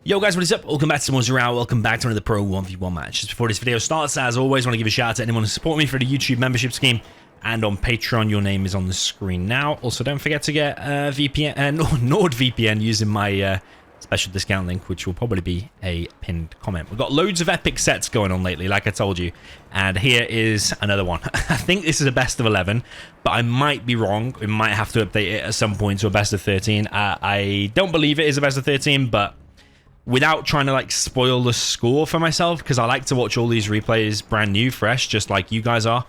Yo guys, what is up? Welcome back to more Zero Hour. Welcome back to another Pro 1v1 match. Just before this video starts, as always, I want to give a shout out to anyone who support me for the YouTube membership scheme and on Patreon. Your name is on the screen now. Also, don't forget to get VPN, NordVPN using my special discount link, which will probably be a pinned comment. We've got loads of epic sets going on lately, like I told you, and here is another one. I think this is a best of 11, but I might be wrong. We might have to update it at some point to a best of 13. I don't believe it is a best of 13, but without trying to like spoil the score for myself, because I like to watch all these replays brand new, fresh, just like you guys are.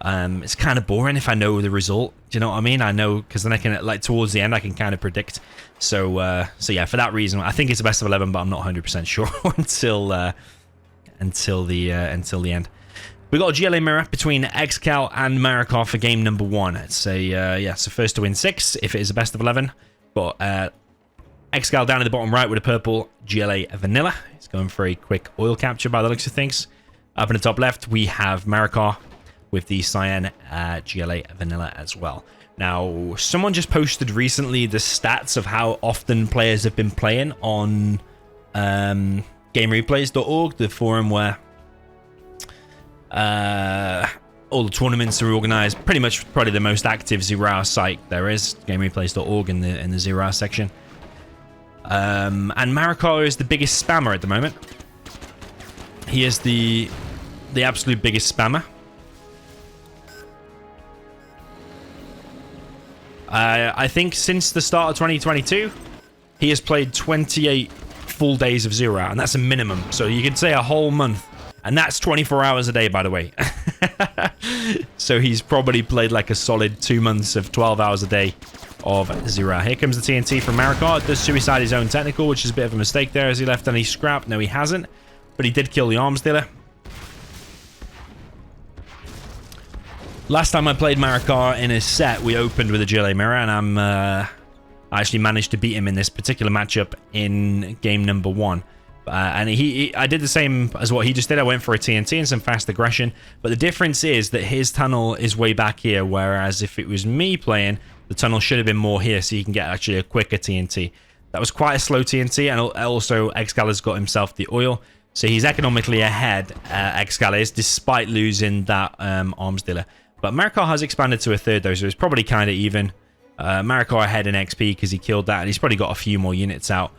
It's kind of boring if I know the result. Do you know what I mean? I know, because then I can, like, towards the end I can kind of predict. So yeah, for that reason, I think it's a best of 11, but I'm not 100% sure until the end. We got a GLA mirror between ExCaL and Marakar for game number 1. It's a yeah, so first to win 6 if it is a best of 11. Got ExCaL down in the bottom right with a purple GLA vanilla. It's going for a quick oil capture by the looks of things. Up in the top left, we have Marakar with the cyan GLA vanilla as well. Now, someone just posted recently the stats of how often players have been playing on GameReplays.org, the forum where all the tournaments are organized. Pretty much probably the most active Zero Hour site there is, GameReplays.org in the Zero Hour section. And Marakar is the biggest spammer at the moment. He is the absolute biggest spammer. I think since the start of 2022, he has played 28 full days of Zero Hour, and that's a minimum. So you could say a whole month, and that's 24 hours a day, by the way. So he's probably played like a solid 2 months of 12 hours a day of Zero Hour. Here comes the TNT from Marakar. Does suicide his own technical, which is a bit of a mistake there. Has he left any scrap? No, he hasn't. But he did kill the arms dealer. Last time I played Marakar in a set, we opened with a GLA mirror, and I actually managed to beat him in this particular matchup in game number 1. And I did the same as what he just did. I went for a TNT and some fast aggression. But the difference is that his tunnel is way back here, whereas if it was me playing, the tunnel should have been more here, so you can get actually a quicker TNT. That was quite a slow TNT, and also ExCaL has got himself the oil, so he's economically ahead, ExCaL is, despite losing that arms dealer. But Marakar has expanded to a third, though, so it's probably kind of even. Marakar ahead in XP because he killed that, and he's probably got a few more units out.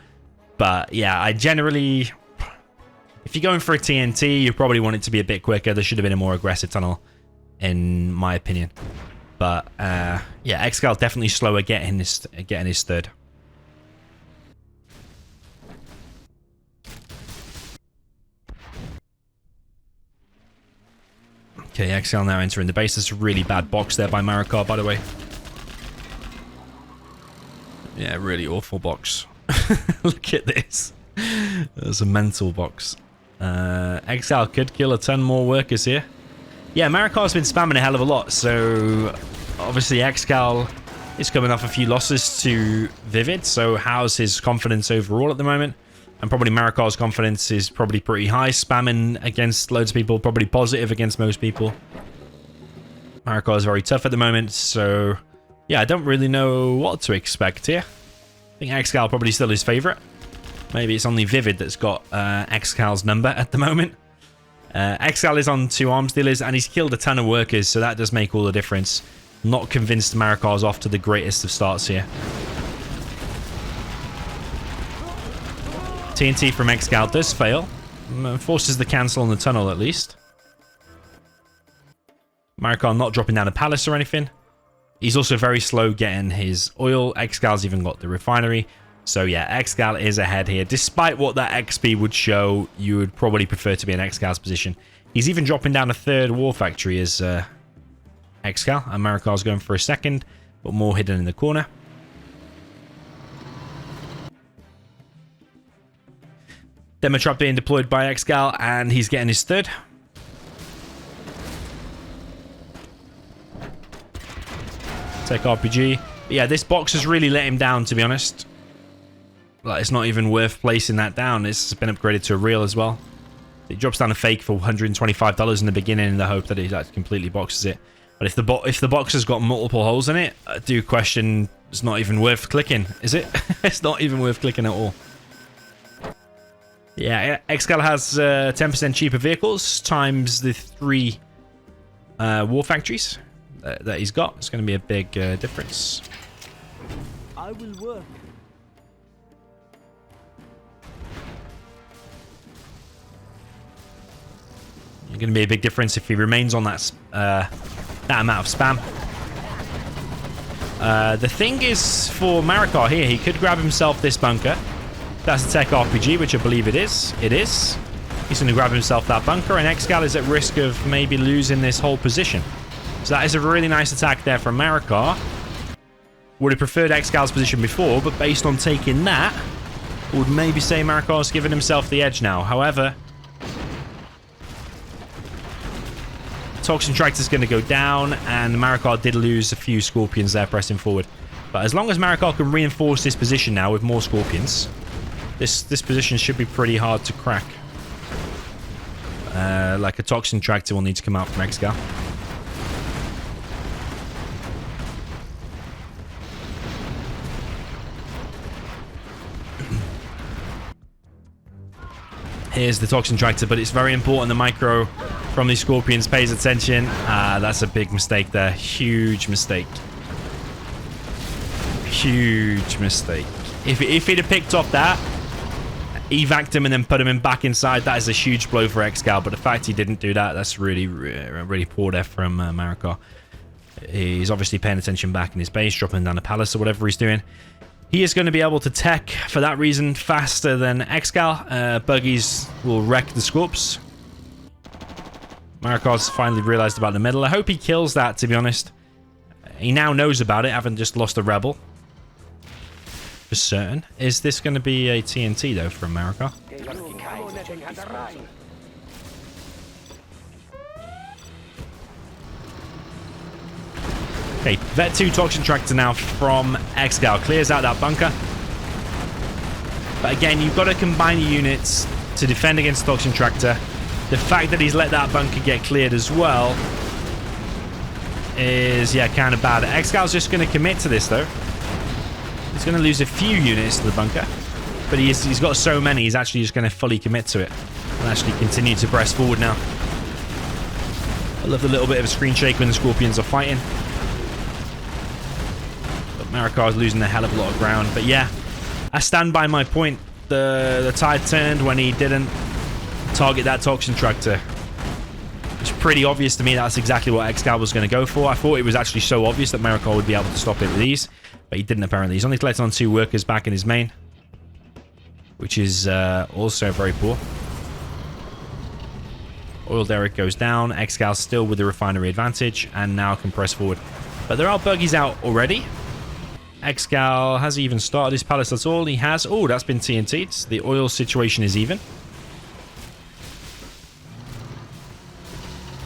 But yeah, I generally, if you're going for a TNT, you probably want it to be a bit quicker. There should have been a more aggressive tunnel, in my opinion. But yeah, ExCaL definitely slower getting his third. Okay, ExCaL now entering the base. That's a really bad box there by Marakar, by the way. Yeah, really awful box. Look at this. That's a mental box. ExCaL could kill a ton more workers here. Yeah, Marakar's been spamming a hell of a lot, so obviously ExCaL is coming off a few losses to Vivid, so how's his confidence overall at the moment? And probably Marakar's confidence is probably pretty high, spamming against loads of people, probably positive against most people. Marakar is very tough at the moment, so yeah, I don't really know what to expect here. I think ExCaL probably still his favorite. Maybe it's only Vivid that's got ExCaL's number at the moment. ExCaL is on 2 arms dealers, and he's killed a ton of workers, so that does make all the difference. Not convinced Marakar's off to the greatest of starts here. TNT from ExCaL does fail. Forces the cancel on the tunnel at least. Marakar not dropping down a palace or anything. He's also very slow getting his oil. ExCal's even got the refinery. So yeah, ExCaL is ahead here. Despite what that XP would show, you would probably prefer to be in ExCal's position. He's even dropping down a third war factory as ExCaL. And Marakar's going for a second, but more hidden in the corner. Demo trap being deployed by ExCaL, and he's getting his third. Take RPG. But yeah, this box has really let him down, to be honest. Like, it's not even worth placing that down. It's been upgraded to a real as well. It drops down a fake for $125 in the beginning in the hope that it like, completely boxes it. But if the box has got multiple holes in it, I do question it's not even worth clicking, is it? It's not even worth clicking at all. Yeah, ExCaL has 10% cheaper vehicles times the 3 war factories that he's got. It's going to be a big difference. I will work. It's going to be a big difference if he remains on that amount of spam. The thing is, for Marakar here, he could grab himself this bunker. That's a tech RPG, which I believe it is. It is. He's going to grab himself that bunker, and ExCaL is at risk of maybe losing this whole position. So that is a really nice attack there from Marakar. Would have preferred ExCaL's position before, but based on taking that, I would maybe say Marakar's given himself the edge now. However, Toxin Tractor's going to go down, and Marakar did lose a few Scorpions there pressing forward. But as long as Marakar can reinforce this position now with more Scorpions, this position should be pretty hard to crack. Like a Toxin Tractor will need to come out from ExCaL. Here's the Toxin Tractor, but it's very important the micro from these Scorpions pays attention. That's a big mistake there. Huge mistake. Huge mistake. If he'd have picked up that, evac'd him and then put him in back inside, that is a huge blow for ExCaL. But the fact he didn't do that, that's really, really poor there from Marakar. He's obviously paying attention back in his base, dropping down the palace or whatever he's doing. He is going to be able to tech, for that reason, faster than ExCaL. Buggies will wreck the Scorps. Marakar's finally realized about the middle. I hope he kills that, to be honest. He now knows about it, having just lost a rebel. For certain. Is this going to be a TNT, though, from Marakar? Okay, Vet 2 Toxin Tractor now from ExCaL. Clears out that bunker. But again, you've got to combine your units to defend against Toxin Tractor. The fact that he's let that bunker get cleared as well is, yeah, kind of bad. ExCal's just going to commit to this, though. He's going to lose a few units to the bunker. But he's got so many, he's actually just going to fully commit to it. And actually continue to press forward now. I love the little bit of a screen shake when the Scorpions are fighting. Marakar is losing a hell of a lot of ground. But yeah, I stand by my point. The tide turned when he didn't target that Toxin Tractor. It's pretty obvious to me that's exactly what ExCaL was going to go for. I thought it was actually so obvious that Marakar would be able to stop it with these. But he didn't, apparently. He's only collected on 2 workers back in his main. Which is also very poor. Oil derrick goes down. ExCaL still with the refinery advantage. And now can press forward. But there are buggies out already. ExCaL has even started his palace at all. He has. Oh, that's been TNT'd. The oil situation is even.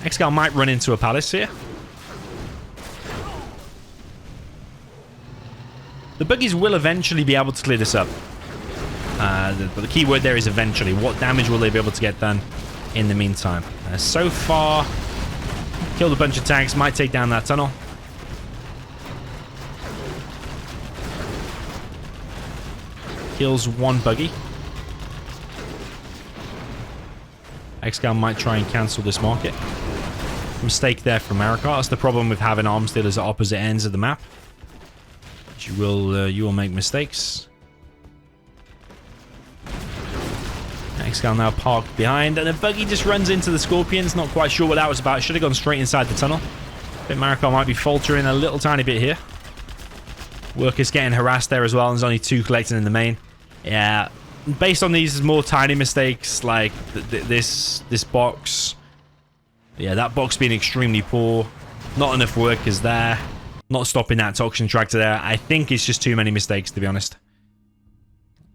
ExCaL might run into a palace here. The buggies will eventually be able to clear this up. But the key word there is eventually. What damage will they be able to get done in the meantime? So far, killed a bunch of tanks. Might take down that tunnel. Kills 1 buggy. ExCaL might try and cancel this market. Mistake there from Marakar. That's the problem with having arms dealers at opposite ends of the map. You will make mistakes. ExCaL now parked behind, and a buggy just runs into the Scorpions. Not quite sure what that was about. Should have gone straight inside the tunnel. I think Marakar might be faltering a little tiny bit here. Workers getting harassed there as well, and there's only 2 collecting in the main. Yeah, based on these more tiny mistakes, like this box. Yeah, that box being extremely poor. Not enough workers there. Not stopping that Toxin Tractor there. I think it's just too many mistakes, to be honest.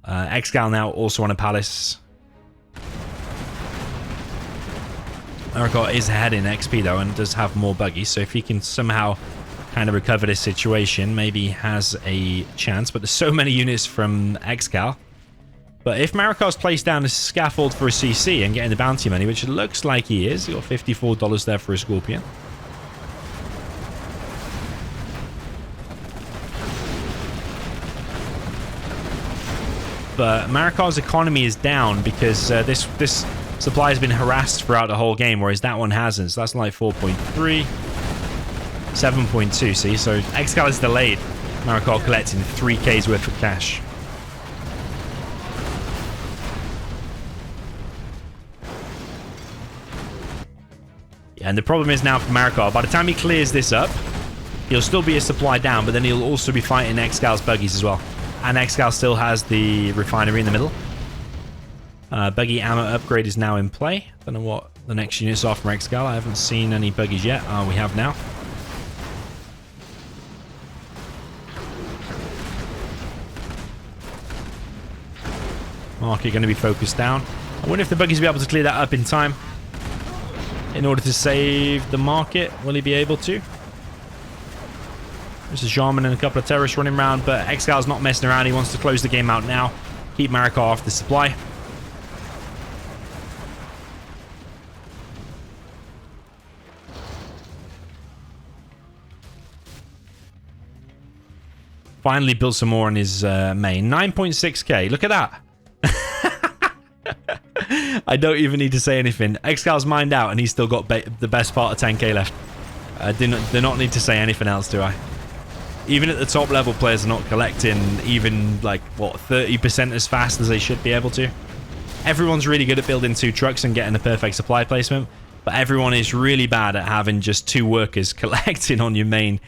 ExCaL now also on a palace. Marakar is ahead in XP, though, and does have more buggies. So if he can somehow kind of recover this situation, maybe he has a chance. But there's so many units from ExCaL. But if Marakar's placed down a scaffold for a CC and getting the bounty money, which it looks like he is, he got $54 there for a Scorpion. but Marikar's economy is down because this supply has been harassed throughout the whole game, whereas that one hasn't. So that's like 4.3, 7.2. See, so ExCaL is delayed. Marakar collecting 3K's worth of cash. Yeah, and the problem is now for Marakar, by the time he clears this up, he'll still be a supply down, but then he'll also be fighting ExCaL's buggies as well. And ExCaL still has the refinery in the middle. Buggy ammo upgrade is now in play. Don't know what the next units are from ExCaL. I haven't seen any buggies yet. Oh, we have now. Market going to be focused down. I wonder if the buggies will be able to clear that up in time. In order to save the market, will he be able to? There's a Jarman and a couple of terrorists running around, but ExCaL's not messing around. He wants to close the game out now. Keep Marakar off the supply. Finally built some more on his main. 9.6k. Look at that. I don't even need to say anything. ExCaL's mined out and he's still got the best part of 10k left. I do not need to say anything else, do I? Even at the top level, players are not collecting even like, what, 30% as fast as they should be able to. Everyone's really good at building 2 trucks and getting a perfect supply placement, but everyone is really bad at having just 2 workers collecting on your main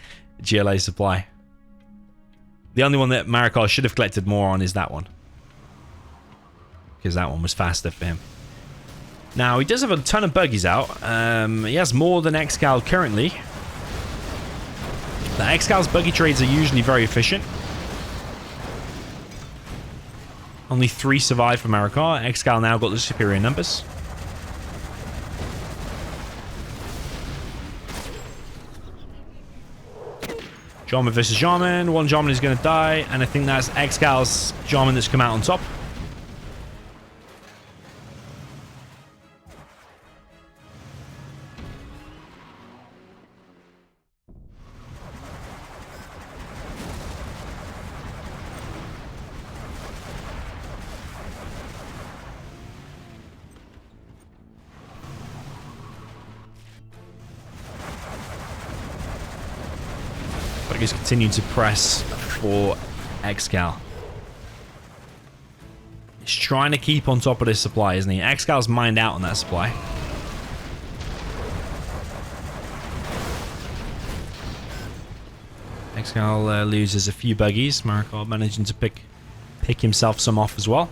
GLA supply. The only one that Marakar should have collected more on is that one, because that one was faster for him. Now, he does have a ton of buggies out. He has more than ExCaL currently. The ExCaL's buggy trades are usually very efficient. Only 3 survive for Marakar. ExCaL now got the superior numbers. Jarman versus Jarman. One Jarman is going to die, and I think that's ExCaL's Jarman that's come out on top. He's continuing to press for ExCaL. He's trying to keep on top of this supply, isn't he? ExCaL's mined out on that supply. ExCaL loses a few buggies. Marakar managing to pick himself some off as well.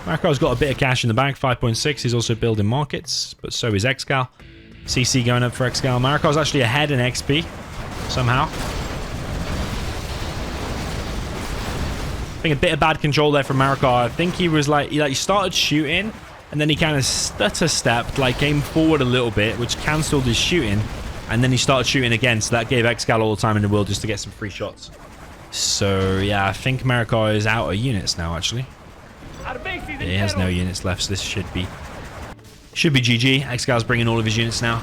Marakar's got a bit of cash in the bank, 5.6. He's also building markets, but so is ExCaL. CC going up for ExCaL. Marakar's actually ahead in XP somehow. I think a bit of bad control there from Marakar. I think he was like, he started shooting and then he kind of stutter stepped, like came forward a little bit, which cancelled his shooting, and then he started shooting again, so that gave ExCaL all the time in the world just to get some free shots. So yeah, I think Marakar is out of units now actually. Yeah, he has no units left, so this should be GG. ExCaL's bringing all of his units now.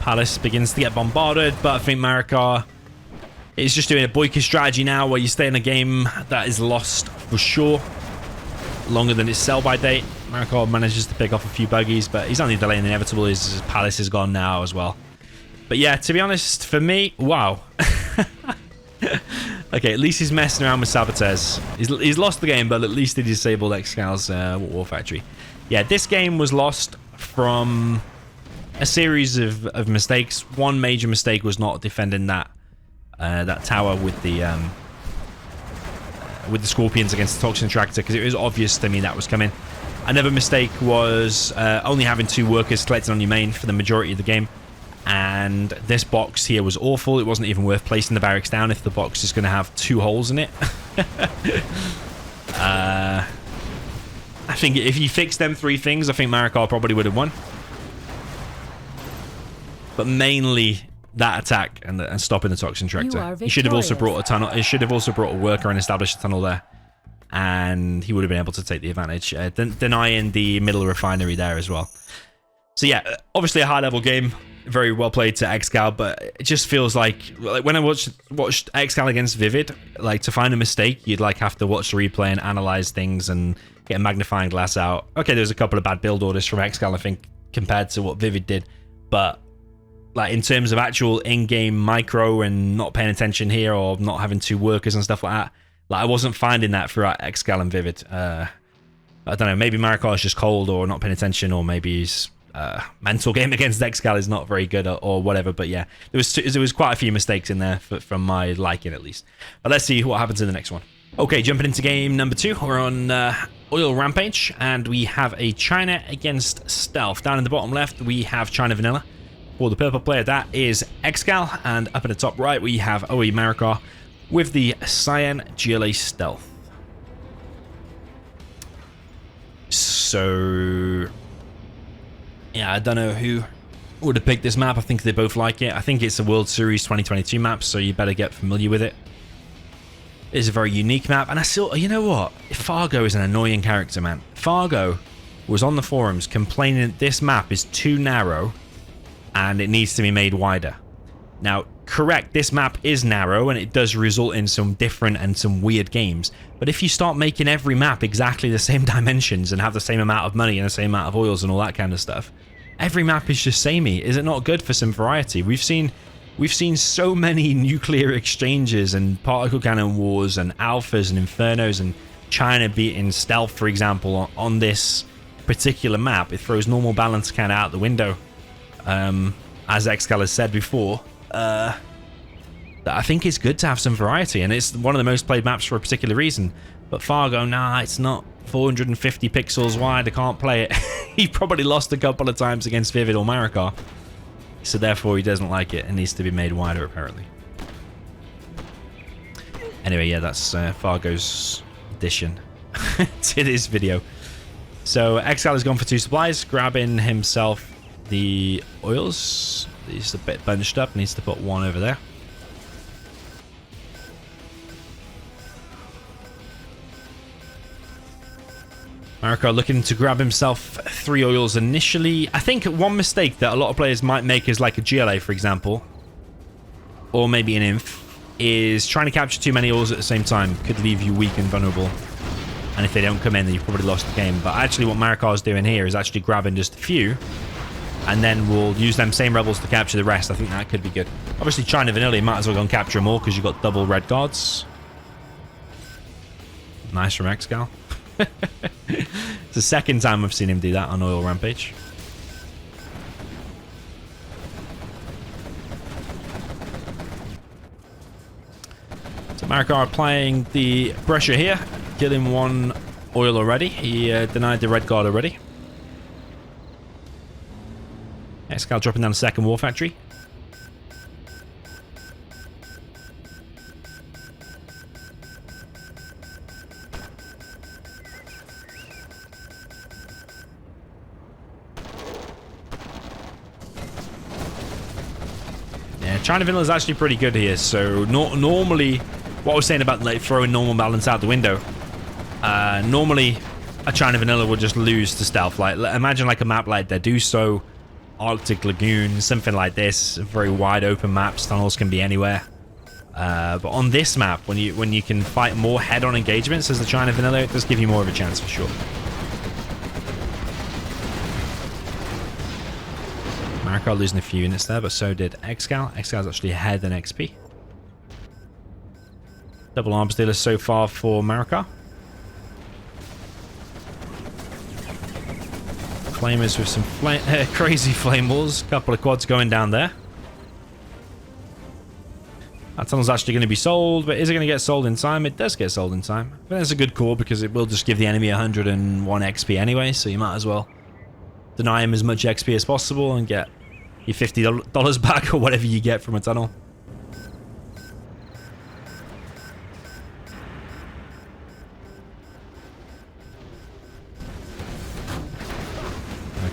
Palace begins to get bombarded, but I think Marakar is just doing a boycott strategy now where you stay in a game that is lost for sure. Longer than its sell-by date. Marakar manages to pick off a few buggies, but he's only delaying the inevitable. His Palace is gone now as well. But yeah, to be honest, for me, wow. Okay, at least he's messing around with saboteurs. He's lost the game, but at least he disabled ExCaL's war factory. Yeah, this game was lost from a series of mistakes. One major mistake was not defending that tower with the Scorpions against the Toxin Tractor, because it was obvious to me that was coming. Another mistake was only having 2 workers collected on your main for the majority of the game. And this box here was awful. It wasn't even worth placing the barracks down if the box is going to have 2 holes in it. I think if you fixed them 3 things, I think Marakar probably would have won. But mainly that attack and stopping the toxin tractor. He should have also victorious. brought a tunnel. He should have also brought a worker and established a tunnel there, and he would have been able to take the advantage, denying the middle refinery there as well. So yeah, obviously a high-level game, very well played to ExCaL, but it just feels like when I watched ExCaL against Vivid, like to find a mistake, you'd like have to watch the replay and analyze things and get a magnifying glass out. Okay, there's a couple of bad build orders from ExCaL, I think, compared to what Vivid did, but like in terms of actual in-game micro and not paying attention here or not having two workers and stuff like that, like I wasn't finding that throughout ExCaL and Vivid. I don't know, maybe Marakar is just cold or not paying attention, or maybe he's mental game against ExCaL is not very good or whatever. But yeah, there was quite a few mistakes in there from my liking at least. But let's see what happens in the next one. Okay, jumping into game number 2, we're on Oil Rampage, and we have a China against Stealth. Down in the bottom left, we have China Vanilla. For the purple player, that is ExCaL, and up in the top right, we have OE Marakar with the Cyan GLA Stealth. So yeah, I don't know who would have picked this map. I think they both like it. I think it's a World Series 2022 map, so you better get familiar with it. It's a very unique map, and I still, you know what? Fargo is an annoying character, man. Fargo was on the forums complaining that this map is too narrow and it needs to be made wider. Now, correct, this map is narrow and it does result in some different and some weird games, but if you start making every map exactly the same dimensions and have the same amount of money and the same amount of oils and all that kind of stuff, every map is just samey. Is it not good for some variety? We've seen so many nuclear exchanges and particle cannon wars and alphas and infernos and China beating Stealth, for example, on this particular map. It throws normal balance kind of out the window. As ExCaL has said before, I think it's good to have some variety, and it's one of the most played maps for a particular reason. But Fargo, nah, it's not 450 pixels wide. I can't play it. He probably lost a couple of times against Vivid or Marakar, so therefore he doesn't like it. It needs to be made wider, apparently. Anyway, yeah, that's Fargo's addition to this video. So ExCaL has gone for 2 supplies, grabbing himself the oils. He's a bit bunched up, needs to put 1 over there. Marakar looking to grab himself 3 oils initially. I think one mistake that a lot of players might make is like a GLA, for example, or maybe an Inf, is trying to capture too many oils at the same time. Could leave you weak and vulnerable. And if they don't come in, then you've probably lost the game. But actually what Marakar is doing here is actually grabbing just a few, and then we'll use them same rebels to capture the rest. I think that could be good. Obviously, China Vanilla, you might as well go and capture them all because you've got double red guards. Nice from ExCaL. It's the second time I've seen him do that on Oil Rampage. So Marakar applying the pressure here. Killing 1 oil already. He denied the red guard already. ExCaL dropping down the second war factory. Yeah, China Vanilla is actually pretty good here. So normally, what I was saying about like throwing normal balance out the window, normally a China Vanilla would just lose to Stealth. Like imagine like a map like Deduso, Arctic Lagoon, something like this. Very wide open maps, tunnels can be anywhere. But on this map, when you can fight more head-on engagements as the China Vanilla, it does give you more of a chance for sure. Marakar losing a few units there, but so did ExCaL. ExCaL is actually ahead in XP. Double arms dealer so far for Marakar. Flamers with some crazy flame walls. Couple of quads going down there. That tunnel's actually going to be sold, but is it going to get sold in time? It does get sold in time. But that's a good call because it will just give the enemy 101 XP anyway, so you might as well deny him as much XP as possible and get your $50 back or whatever you get from a tunnel.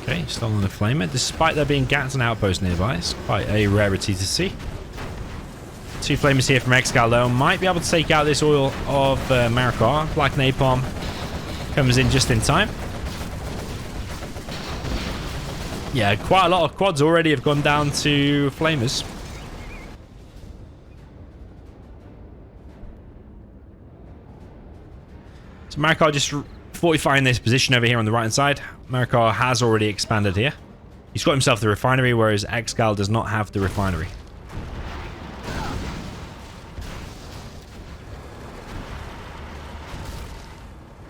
Okay, Okay, stolen the flamer. Despite there being Gats and outposts nearby, it's quite a rarity to see. 2 flamers here from ExCaL though. Might be able to take out this oil of Marakar. Black Napalm comes in just in time. Yeah, quite a lot of quads already have gone down to flamers. So Marakar just fortifying this position over here on the right hand side. Marakar has already expanded here. He's got himself the refinery, whereas ExCaL does not have the refinery.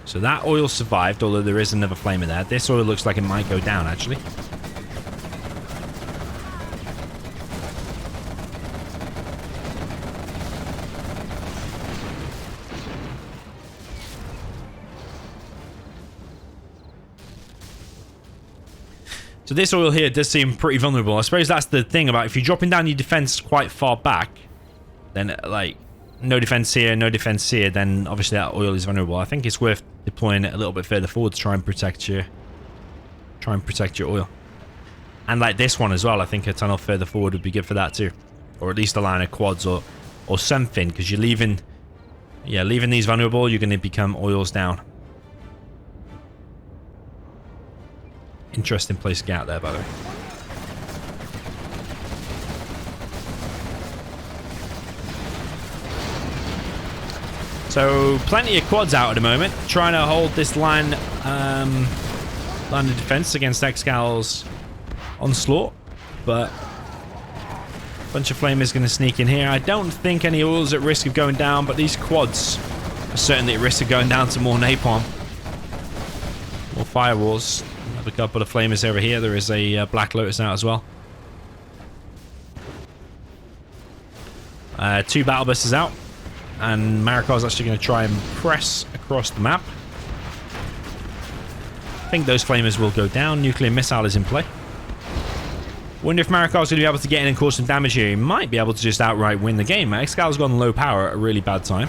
So that oil survived, although there is another flamer there. This oil looks like it might go down, actually. So this oil here does seem pretty vulnerable. I suppose that's the thing about if you're dropping down your defense quite far back, then like no defense here, then obviously that oil is vulnerable. I think it's worth deploying it a little bit further forward to try and protect your oil. And like this one as well, I think a tunnel further forward would be good for that too, or at least a line of quads or something, because you're leaving these vulnerable. You're going to become oils down. Interesting place to get out there, by the way. So plenty of quads out at the moment, trying to hold this line of defense against ExCaL's onslaught, but a bunch of flamers going to sneak in here. I don't think any oils at risk of going down, but these quads are certainly at risk of going down to more napalm, more firewalls. A couple of flamers over here. There is a Black Lotus out as well. 2 battle buses out, and Maricopa's actually going to try and press across the map. I think those flamers will go down. Nuclear missile is in play. Wonder if Maricopa's going to be able to get in and cause some damage here. He might be able to just outright win the game. ExCaL's gone low power at a really bad time.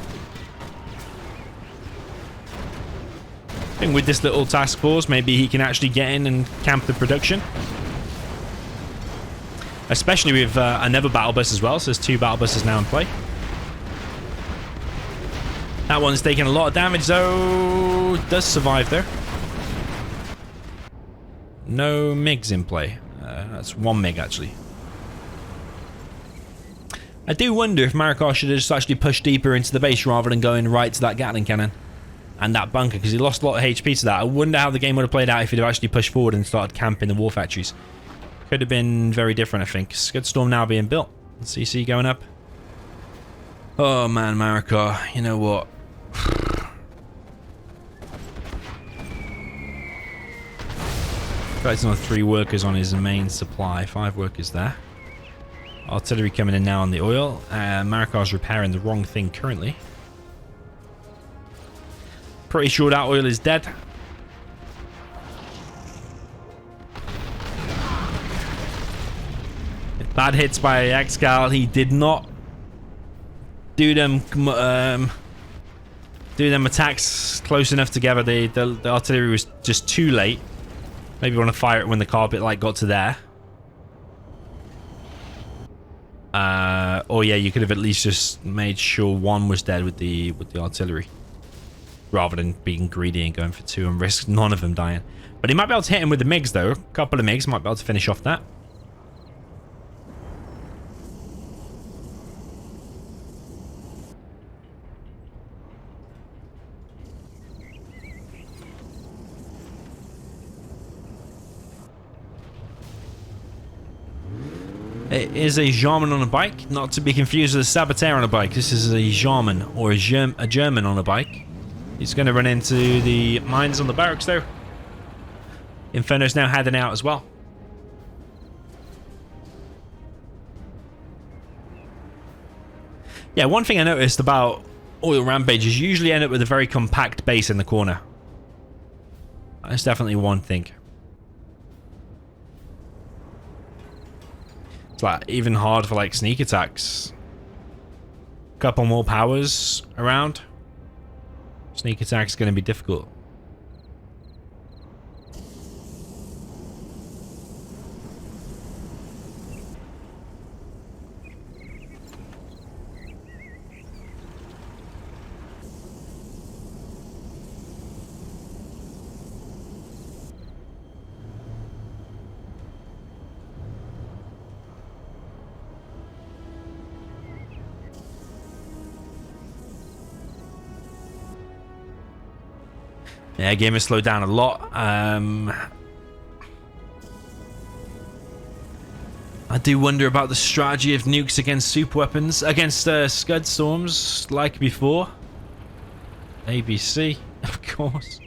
I think with this little task force, maybe he can actually get in and camp the production. Especially with another battle bus as well, so there's 2 battle buses now in play. That one's taking a lot of damage though. Does survive though. No MiGs in play. That's 1 MiG actually. I do wonder if Marakar should have just actually pushed deeper into the base rather than going right to that Gatling cannon and that bunker, because he lost a lot of HP to that. I wonder how the game would have played out if he'd have actually pushed forward and started camping the war factories. Could have been very different, I think. Scud Storm now being built. CC going up. Oh man, Marakar, you know what? Fighting on 3 workers on his main supply. 5 workers there. Artillery coming in now on the oil. Marakar's repairing the wrong thing currently. Pretty sure that oil is dead. Bad hits by ExCaL. He did not do them attacks close enough together. The artillery was just too late. Maybe want to fire it when the carpet light got to there. Or yeah, you could have at least just made sure 1 was dead with the artillery, rather than being greedy and going for 2 and risk none of them dying. But he might be able to hit him with the MiGs though. A couple of MiGs might be able to finish off that. It is a German on a bike, not to be confused with a Saboteur on a bike. This is a German, or a German on a bike. He's going to run into the mines on the barracks though. Inferno's now heading out as well. Yeah, one thing I noticed about oil Rampage is you usually end up with a very compact base in the corner. That's definitely one thing. It's like even hard for like sneak attacks. Couple more powers around. Sneak attack's going to be difficult. Yeah, game has slowed down a lot. I do wonder about the strategy of nukes against super weapons, against Scud Storms, like before. ABC, of course.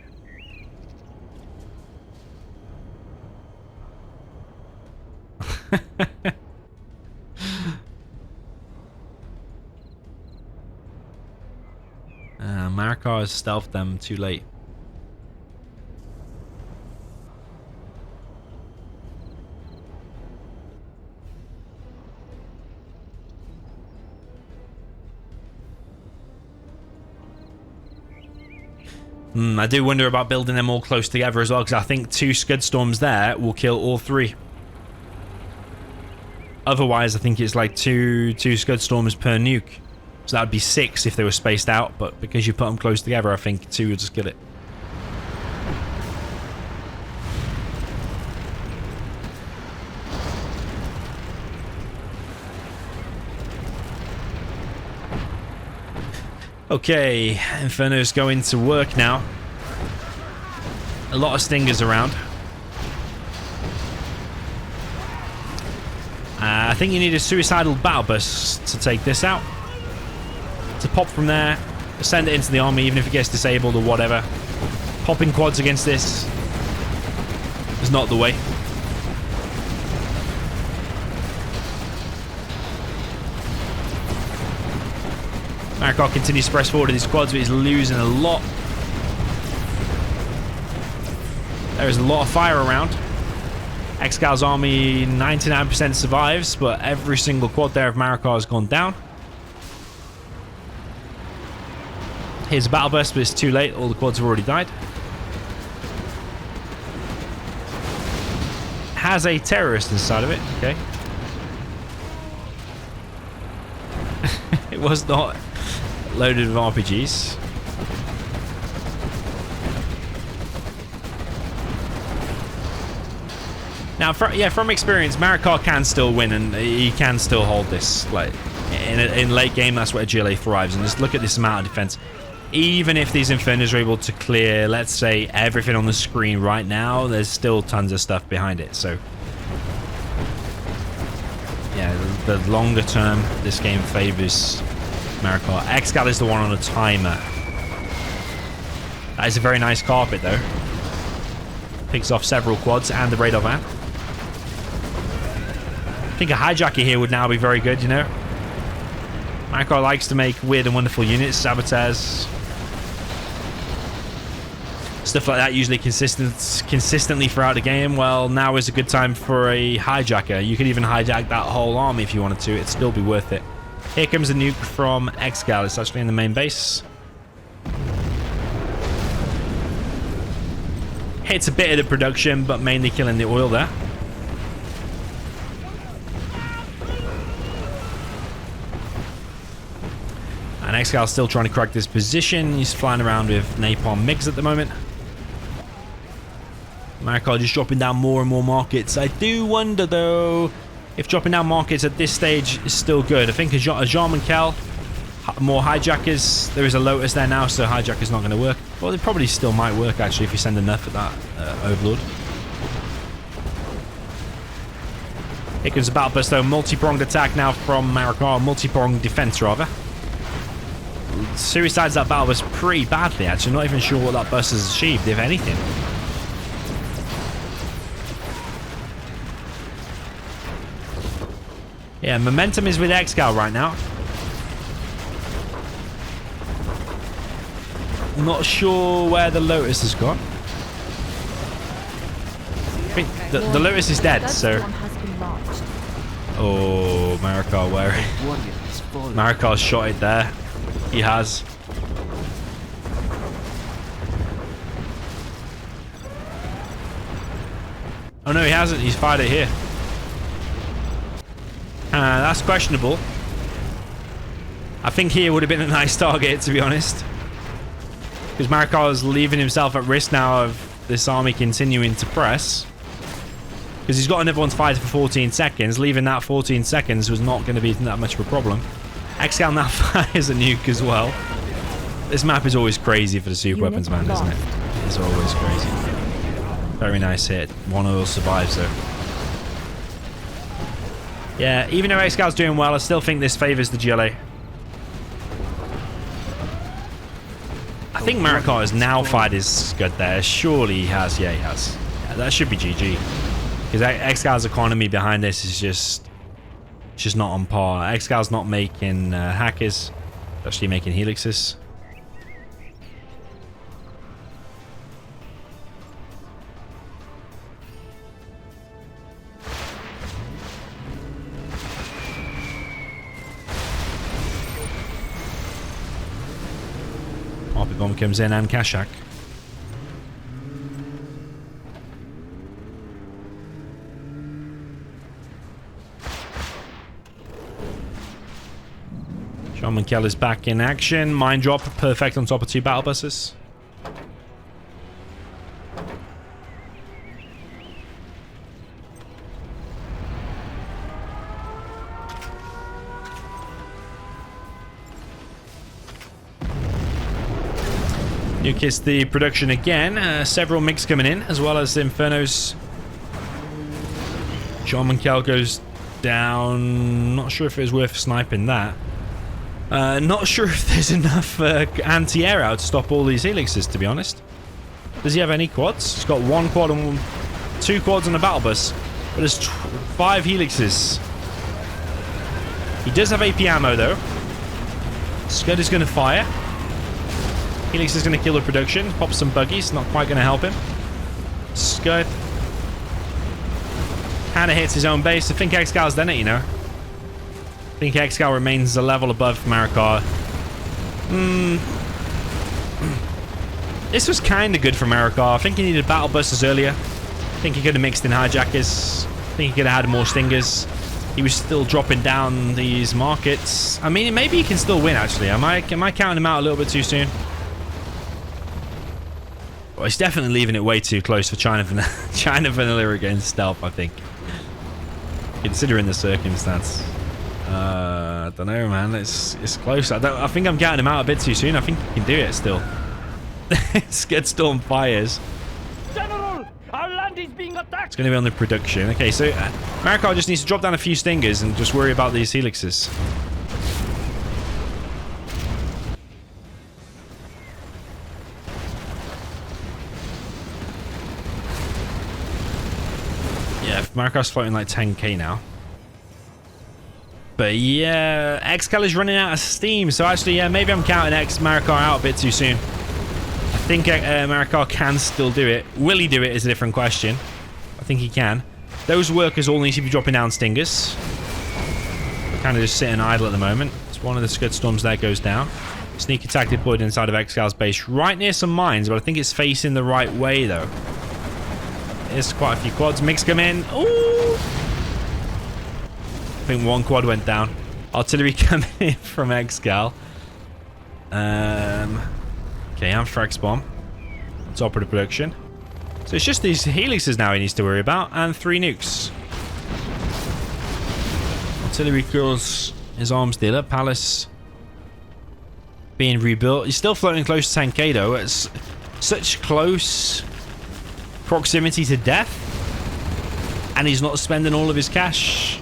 Marakar has stealthed them too late. I do wonder about building them all close together as well, because I think 2 Scud Storms there will kill all 3. Otherwise, I think it's like two Scud Storms per nuke. So that would be 6 if they were spaced out, but because you put them close together, I think 2 will just kill it. Okay, Inferno's going to work now. A lot of stingers around. I think you need a suicidal battle bus to take this out. To pop from there, send it into the army even if it gets disabled or whatever. Popping quads against this is not the way. Marakar continues to press forward in his quads, but he's losing a lot. There is a lot of fire around. ExCaL's army 99% survives, but every single quad there of Marakar has gone down. Here's a battle burst, but it's too late. All the quads have already died. Has a terrorist inside of it. Okay. It was not loaded with RPGs. Now, from experience, Marakar can still win, and he can still hold this. Like in late game, that's where GLA thrives. And just look at this amount of defense. Even if these Infernos are able to clear, let's say, everything on the screen right now, there's still tons of stuff behind it. So, yeah, the longer term, this game favors Marakar. ExCaL is the one on a timer. That is a very nice carpet, though. Picks off several quads and the radar van. I think a hijacker here would now be very good, you know. Marakar likes to make weird and wonderful units, saboteurs. Stuff like that usually consistently throughout the game. Well, now is a good time for a hijacker. You could even hijack that whole army if you wanted to. It'd still be worth it. Here comes a nuke from ExCaL. It's actually in the main base. Hits a bit of the production, but mainly killing the oil there. And ExCaL's still trying to crack this position. He's flying around with napalm MiGs at the moment. Marakar just dropping down more and more markets. I do wonder, though, if dropping down markets at this stage is still good. I think a Jean and Kel, more hijackers. There is a Lotus there now, so hijacker's not going to work. Well, it probably still might work, actually, if you send enough at that Overlord. Here comes a battle burst, though. Multi-pronged attack now from Marakar. Multi-pronged defense, rather. Suicides that battle burst pretty badly, actually. Not even sure what that burst has achieved, if anything. Yeah, momentum is with ExCaL right now. Not sure where the Lotus has gone. I think the Lotus is dead, so... Oh, Marakar, where? Marakar's shot it there. He has. Oh no, he hasn't. He's fired it here. That's questionable. I think here would have been a nice target, to be honest. Because Marakar is leaving himself at risk now of this army continuing to press. Because he's got another one to fight for 14 seconds. Leaving that 14 seconds was not going to be that much of a problem. ExCaL now fires a nuke as well. This map is always crazy for the super weapons, man, isn't it? is always crazy. Very nice hit. One oil survives though. Yeah, even though ExCal's doing well, I still think this favors the GLA. I think Marakar has now fired his Scud there. Surely he has. Yeah, he has. Yeah, that should be GG. Because ExCal's economy behind this is just not on par. ExCal's not making hackers. It's actually making helixes. Bomb comes in and Kashak. ExCaL is back in action. Mine drop perfect on top of 2 battle buses. Nuke is the production again. Several MiGs coming in, as well as Infernos. ExCaL goes down. Not sure if it was worth sniping that. Not sure if there's enough anti-air out to stop all these helixes, to be honest. Does he have any quads? He's got 1 quad and 2 quads on a battle bus. But there's 5 helixes. He does have AP ammo, though. Scud is going to fire. Helix is going to kill the production. Pop some buggies. Not quite going to help him. Scud kind of hits his own base. I think ExCal's done it, you know. I think ExCaL remains a level above Marakar. This was kind of good for Marakar. I think he needed battle busters earlier. I think he could have mixed in hijackers. I think he could have had more stingers. He was still dropping down these markets. I mean, maybe he can still win, actually. Am I counting him out a little bit too soon? Well, he's definitely leaving it way too close for China Vanilla against Stealth, I think. Considering the circumstance. I don't know, man. It's close. I think I'm counting him out a bit too soon. I think he can do it still. Scud Storm fires. General, our land is being attacked. It's going to be on the production. Okay, so Marakar just needs to drop down a few stingers and just worry about these helixes. Yeah, Marakar's floating like 10k now. But yeah, ExCaL is running out of steam. So actually, yeah, maybe I'm counting Marakar out a bit too soon. I think Marakar can still do it. Will he do it is a different question. I think he can. Those workers all need to be dropping down stingers. They're kind of just sitting idle at the moment. It's one of the Scud Storms there goes down. Sneak attack deployed inside of ExCal's base, right near some mines, but I think it's facing the right way though. There's quite a few quads. MiGs come in. Ooh! I think 1 quad went down. Artillery coming in from ExCaL. Okay, Anthrax bomb. On top of the production. So it's just these helixes now he needs to worry about, and 3 nukes. Artillery kills his arms dealer. Palace being rebuilt. He's still floating close to 10k though. It's such close proximity to death, and he's not spending all of his cash.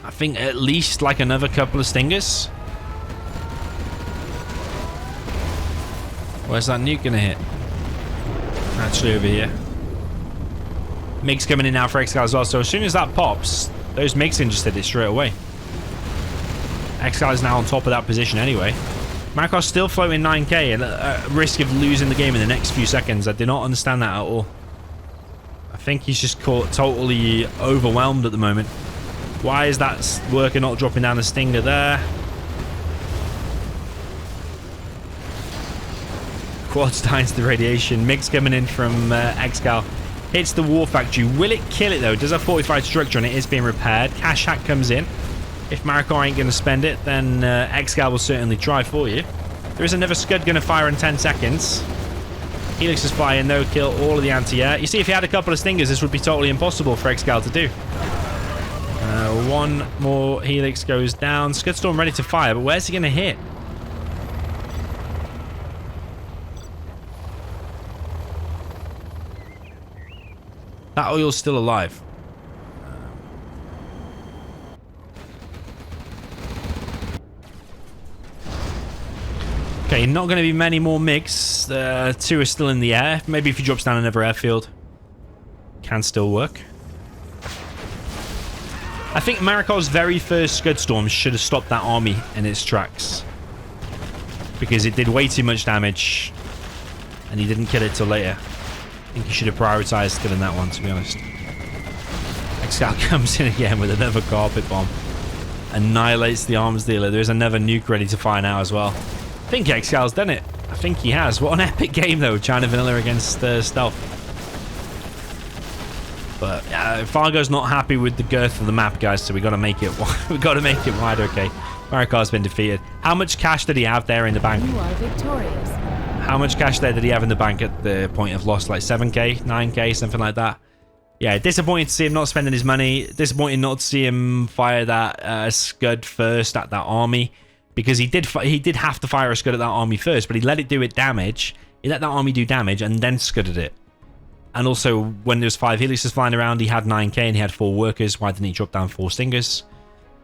I think at least like another couple of stingers. Where's that nuke gonna hit? Actually over here. MiGs coming in now for ExCaL as well, so as soon as that pops, those MiGs can just hit it straight away. ExCaL is now on top of that position anyway. Maricopa's still floating 9k and at risk of losing the game in the next few seconds. I do not understand that at all. I think he's just caught totally overwhelmed at the moment. Why is that worker not dropping down a stinger there? Quads dying to the radiation. MiGs coming in from ExCaL. Hits the war factory. Will it kill it though? Does have fortified structure on it? It's being repaired. Cash hack comes in. If Marakar ain't going to spend it, then ExCaL will certainly try for you. There is another Scud going to fire in 10 seconds. Helix is firing, no kill, all of the anti-air. You see, if he had a couple of stingers, this would be totally impossible for ExCaL to do. One more Helix goes down. Scud Storm ready to fire, but where's he going to hit? That oil's still alive. Okay, not going to be many more MiGs. 2 are still in the air. Maybe if he drops down another airfield, can still work. I think Maricopa's very first Scud Storm should have stopped that army in its tracks, because it did way too much damage, and he didn't kill it till later. I think he should have prioritized killing that one, to be honest. ExCaL comes in again with another carpet bomb. Annihilates the arms dealer. There's another nuke ready to fire now as well. I think ExCal's done it. I think he has. What an epic game, though. China Vanilla against Stealth. But Fargo's not happy with the girth of the map, guys, so we got to make it. We got to make it wider. Okay, Marakar's been defeated. How much cash did he have there in the bank? You are victorious. How much cash there did he have in the bank at the point of loss? Like 7k, 9k, something like that. Yeah, disappointing to see him not spending his money. Disappointing not to see him fire that Scud first at that army, because he did have to fire a Scud at that army first, but he let it do it damage. He let that army do damage and then Scudded it. And also, when there was 5 helices flying around, he had 9k and he had 4 workers. Why didn't he drop down 4 Stingers?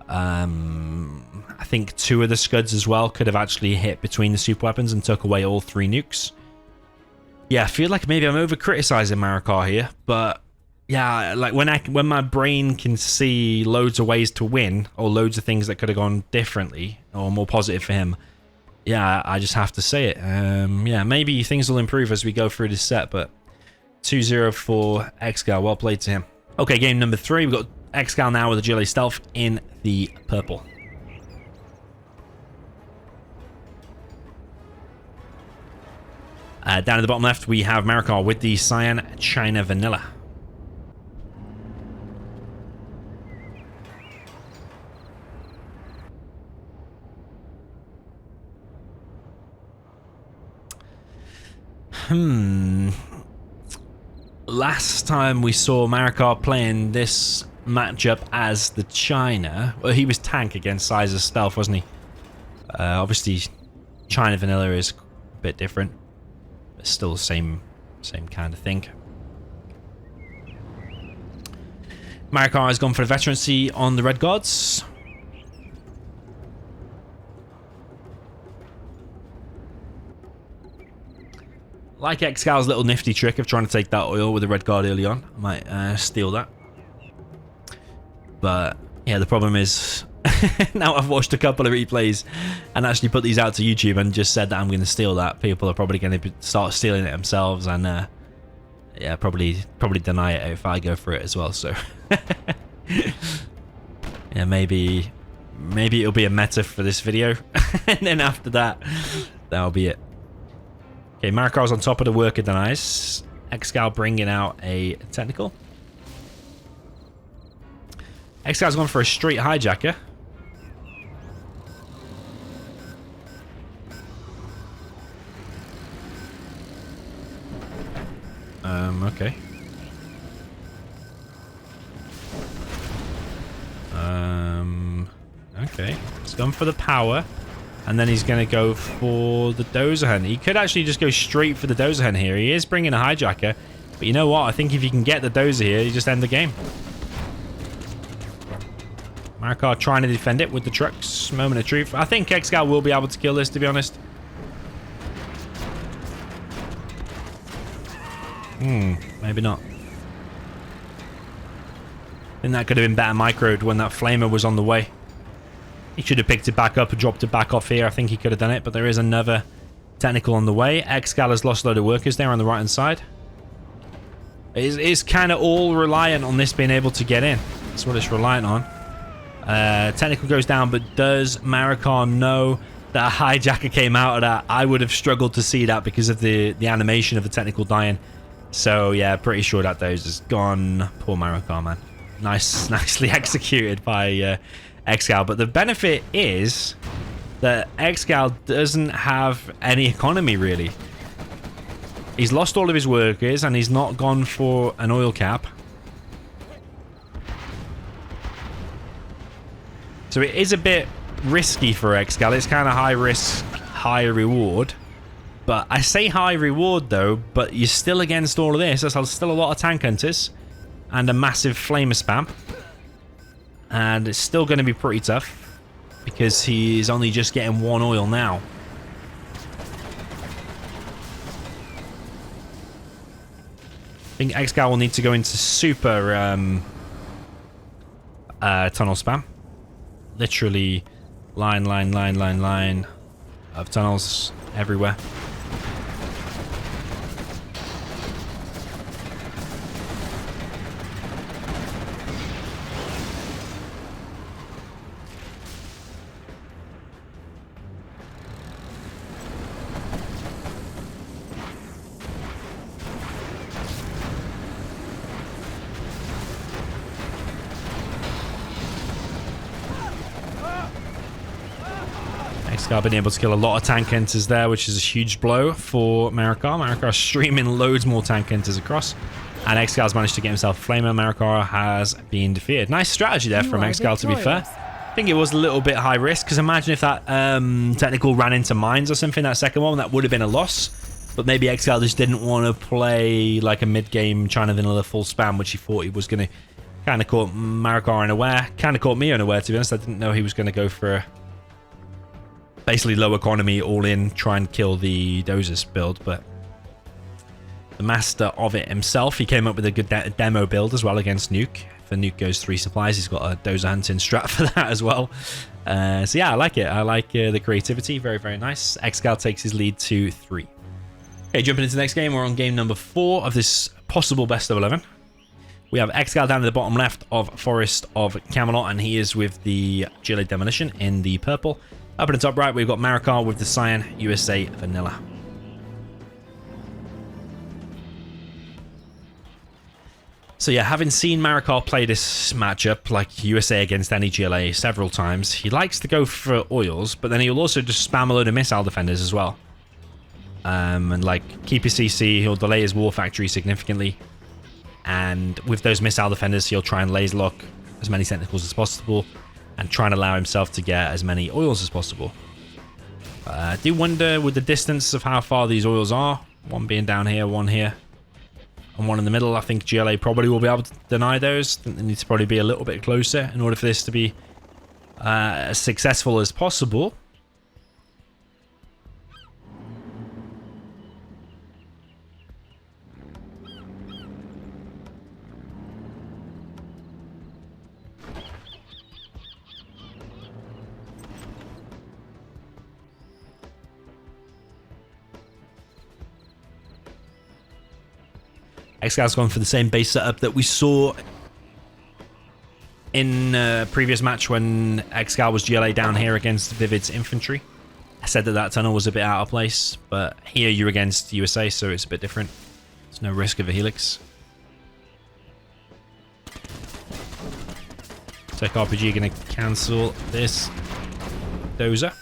I think 2 of the Scuds as well could have actually hit between the super weapons and took away all 3 nukes. Yeah, I feel like maybe I'm over-criticizing Marakar here, but yeah, like when my brain can see loads of ways to win, or loads of things that could have gone differently or more positive for him, yeah, I just have to say it. Yeah, maybe things will improve as we go through this set, but 2-0 for ExCaL. Well played to him. Okay, game number 3. We've got ExCaL now with Agility Stealth in the purple. Down at the bottom left, we have Marakar with the Cyan China Vanilla. Last time we saw Marakar playing this matchup as the China, well, he was tank against Sizer Stealth, wasn't he? Obviously, China Vanilla is a bit different, but still the same kind of thing. Marakar has gone for the veterancy on the Red Guards. Like ExCal's little nifty trick of trying to take that oil with the Red Guard early on. I might steal that. But yeah, the problem is now I've watched a couple of replays and actually put these out to YouTube and just said that I'm going to steal that. People are probably going to start stealing it themselves, and yeah, probably deny it if I go for it as well. So yeah, maybe it'll be a meta for this video, and then after that, that'll be it. Okay, Marakar's on top of the worker denies. ExCaL bringing out a technical. ExCal's gone for a straight hijacker. Okay. Okay. He's gone for the power. And then he's going to go for the Dozer Hunt. He could actually just go straight for the Dozer Hunt here. He is bringing a hijacker. But you know what? I think if you can get the Dozer here, you just end the game. Marakar trying to defend it with the trucks. Moment of truth. I think ExCaL will be able to kill this, to be honest. Maybe not. I think that could have been better microed when that flamer was on the way. He should have picked it back up and dropped it back off here. I think he could have done it, but there is another technical on the way. ExCaL has lost a load of workers there on the right-hand side. It's kind of all reliant on this being able to get in. That's what it's reliant on. Technical goes down, but does Marakar know that a hijacker came out of that? I would have struggled to see that because of the animation of the technical dying. So, yeah, pretty sure that those is gone. Poor Marakar, man. Nicely executed by ExCaL. But the benefit is that ExCaL doesn't have any economy, really. He's lost all of his workers, and he's not gone for an oil cap. So it is a bit risky for ExCaL. It's kind of high risk, high reward. But I say high reward, though, but you're still against all of this. There's still a lot of tank hunters. and a massive flamer spam. And it's still going to be pretty tough because he's only just getting 1 oil now. I think ExCaL will need to go into super tunnel spam. Literally line of tunnels everywhere. ExCaL been able to kill a lot of tank enters there, which is a huge blow for Marakar. Marakar streaming loads more tank enters across. And ExCal's managed to get himself a flamer. Marakar has been defeated. Nice strategy there from ExCaL, to be fair. I think it was a little bit high risk, because imagine if that technical ran into mines or something, that second one, that would have been a loss. But maybe ExCaL just didn't want to play like a mid-game China vanilla full spam, which he thought he was going to. Kind of caught Marakar unaware. Kind of caught me unaware, to be honest. I didn't know he was going to go for basically low economy, all in, try and kill the Dozers build, but the master of it himself, he came up with a good demo build as well against Nuke. If a Nuke goes 3 supplies, he's got a Dozer hunting strat for that as well. So yeah, I like it. I like the creativity. Very, very nice. ExCaL takes his lead to 3. Okay, jumping into the next game. We're on game number 4 of this possible best of 11. We have ExCaL down at the bottom left of Forest of Camelot, and he is with the GLA Demolition in the purple. Up in the top right, we've got Marakar with the Cyan USA Vanilla. So yeah, having seen Marakar play this matchup, like USA against any GLA, several times, he likes to go for oils, but then he'll also just spam a load of missile defenders as well. And like, keep his CC, he'll delay his war factory significantly. And with those missile defenders, he'll try and laser lock as many technicals as possible, and try and allow himself to get as many oils as possible. I do wonder with the distance of how far these oils are, one being down here, one here, and one in the middle. I think GLA probably will be able to deny those. I think they need to probably be a little bit closer in order for this to be as successful as possible. ExCal's gone for the same base setup that we saw in a previous match when ExCaL was GLA down here against Vivid's infantry. I said that that tunnel was a bit out of place, but here you're against USA, so it's a bit different. There's no risk of a helix. Tech RPG going to cancel this Dozer.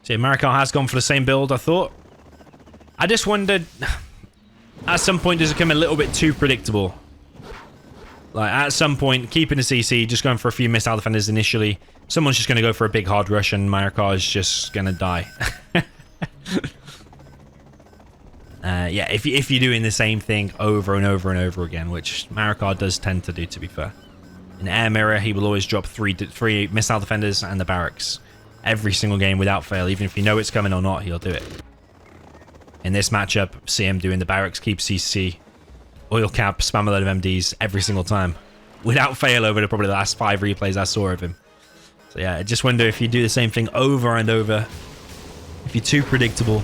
So Marakar has gone for the same build, I thought. I just wondered, at some point, does it become a little bit too predictable? Like, at some point, keeping the CC, just going for a few missile defenders initially. Someone's just going to go for a big hard rush, and Marakar is just going to die. Yeah, if you're doing the same thing over and over and over again, which Marakar does tend to do, to be fair. In Air Mirror, he will always drop three missile defenders and the barracks. Every single game without fail, even if you know it's coming or not, he'll do it. In this matchup, see him doing the barracks, keep CC, oil cap, spam a load of MDs every single time. Without fail over probably the last 5 replays I saw of him. So yeah, I just wonder if you do the same thing over and over, if you're too predictable,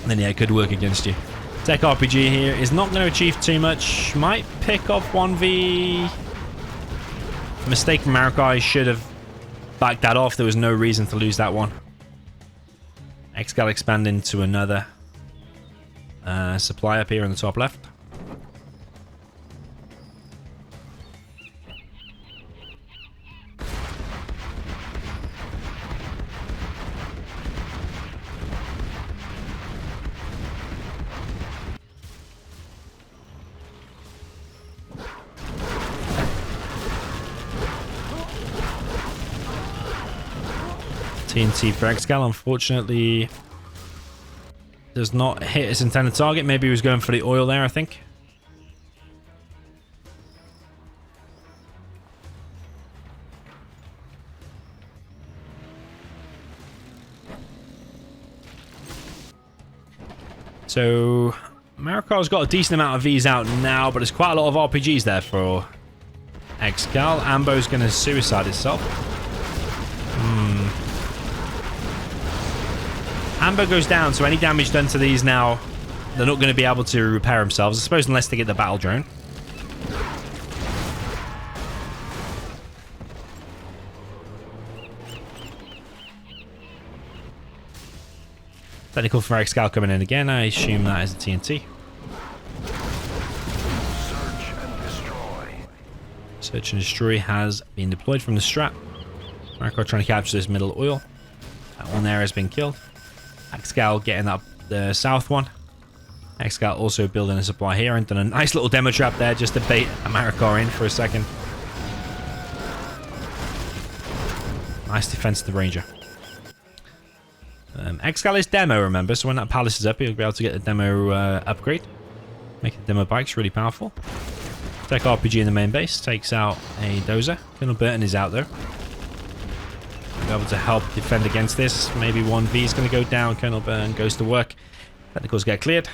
then yeah, it could work against you. Tech RPG here is not going to achieve too much. Might pick off 1v. Mistake from Marakar. He should have backed that off. There was no reason to lose that one. ExCaL expanding to another supply up here on the top left. TNT for ExCaL, unfortunately, does not hit its intended target. Maybe he was going for the oil there, I think. So, Maricopa's got a decent amount of Vs out now, but there's quite a lot of RPGs there for ExCaL. Ambo's going to suicide itself. Ambo goes down, so any damage done to these now, they're not going to be able to repair themselves, I suppose, unless they get the battle drone. Technical for ExCaL coming in again. I assume that is a TNT. Search and destroy. Search and destroy has been deployed from the strat. Marakar trying to capture this middle oil. That one there has been killed. ExCaL getting up the south one. ExCaL also building a supply here and done a nice little demo trap there just to bait a Marakar in for a second. Nice defense to the Ranger. ExCaL is demo, remember, so when that palace is up, you'll be able to get the demo upgrade. Make the demo bikes really powerful. Tech RPG in the main base, takes out a dozer. Colonel Burton is out there. Be able to help defend against this. Maybe 1V is going to go down. Colonel Burton goes to work. Technicals get cleared.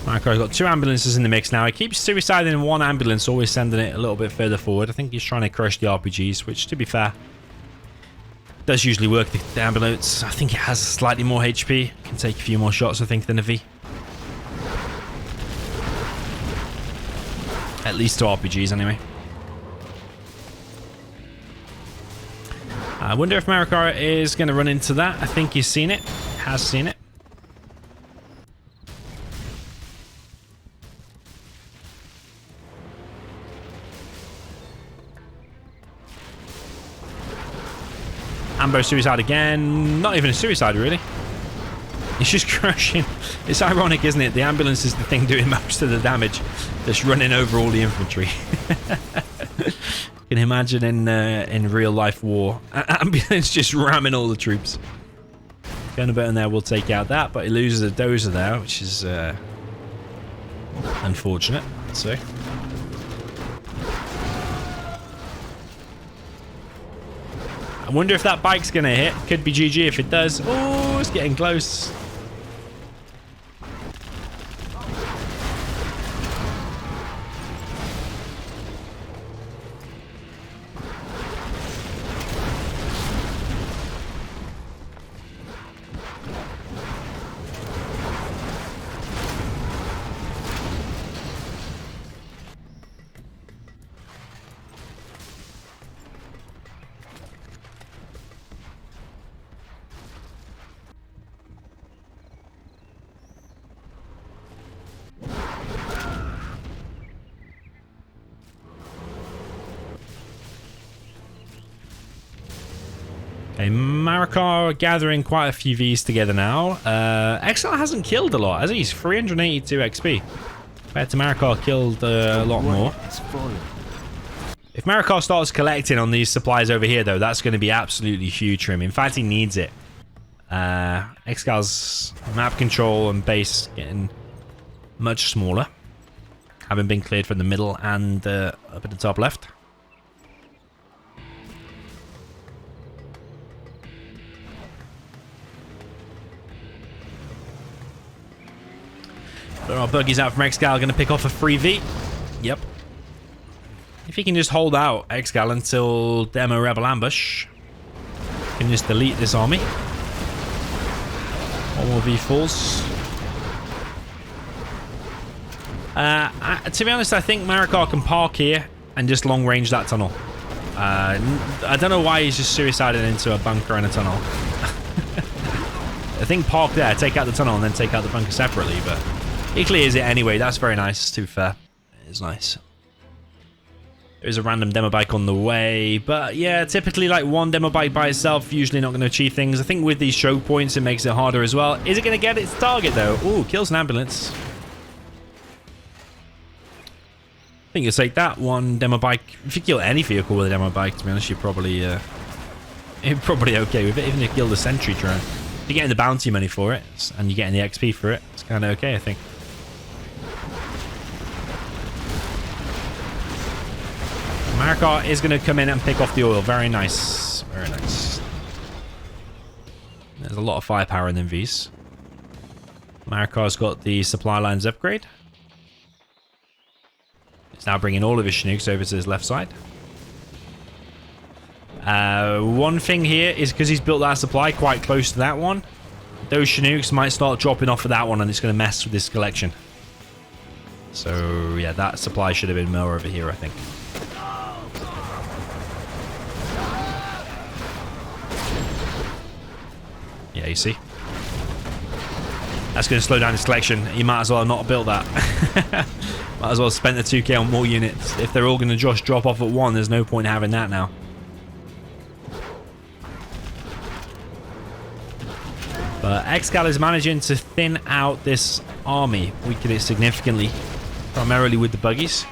Marakar's got 2 ambulances in the mix now. He keeps suiciding in 1 ambulance, always sending it a little bit further forward. I think he's trying to crush the RPGs, which, to be fair, does usually work. The ambulance, I think it has slightly more HP. Can take a few more shots, I think, than a V. At least 2 RPGs, anyway. I wonder if Marakar is going to run into that. I think he's seen it. Has seen it. Ambo suicide again. Not even a suicide, really. He's just crushing. It's ironic, isn't it? The ambulance is the thing doing most of the damage. Just running over all the infantry. You can imagine in real life war. Ambulance just ramming all the troops. Colonel Burton there will take out that, but he loses a dozer there, which is unfortunate. So. I wonder if that bike's going to hit. Could be GG if it does. Oh, it's getting close. Okay, Marakar gathering quite a few Vs together now. ExCaL hasn't killed a lot, has he? He's 382 XP. Compared to Marakar, killed a lot more. If Marakar starts collecting on these supplies over here, though, that's going to be absolutely huge for him. In fact, he needs it. ExCal's map control and base getting much smaller. Having been cleared from the middle and up at the top left. There are buggies out from ExCaL, going to pick off a free V. Yep. If he can just hold out ExCaL until Demo Rebel Ambush, can just delete this army. One more V falls. To be honest, I think Marakar can park here and just long range that tunnel. I don't know why he's just suicided into a bunker and a tunnel. I think park there, take out the tunnel, and then take out the bunker separately, but he clears it anyway. That's very nice, to be fair. It is nice. There's a random demo bike on the way, but yeah, typically like one demo bike by itself, usually not going to achieve things. I think with these choke points, it makes it harder as well. Is it going to get its target though? Ooh, kills an ambulance. I think you'll take that one demo bike. If you kill any vehicle with a demo bike, to be honest, you're probably okay with it. Even if you kill the sentry drone, you're getting the bounty money for it, and you're getting the XP for it. It's kind of okay, I think. Marakar is going to come in and pick off the oil. Very nice. Very nice. There's a lot of firepower in them Vs. Marakar's got the supply lines upgrade. He's now bringing all of his Chinooks over to his left side. One thing here is because he's built that supply quite close to that one, those Chinooks might start dropping off of that one and it's going to mess with this collection. So yeah, that supply should have been more over here, I think. Yeah, you see? That's going to slow down his collection. He might as well not have built that. Might as well have spent the 2k on more units. If they're all going to just drop off at one, there's no point having that now. But ExCaL is managing to thin out this army, weaken it significantly, primarily with the buggies.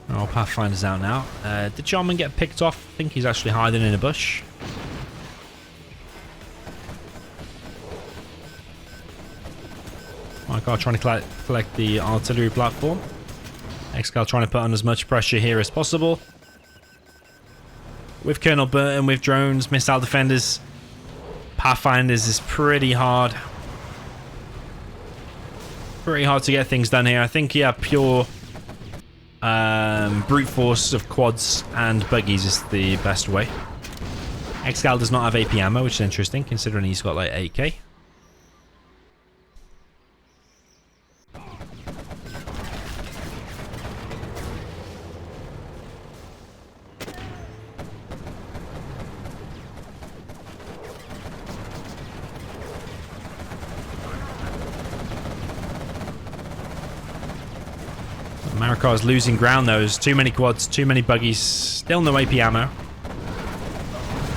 Oh, Pathfinder's out now. Did Jarman get picked off? I think he's actually hiding in a bush. Marakar trying to collect the artillery platform. ExCaL trying to put on as much pressure here as possible. With Colonel Burton, with drones, missile defenders, Pathfinders is pretty hard. Pretty hard to get things done here. I think, yeah, pure brute force of quads and buggies is the best way. ExCaL does not have AP ammo, which is interesting considering he's got like 8k. Maricopa's losing ground though. There's too many quads, too many buggies, still no AP ammo.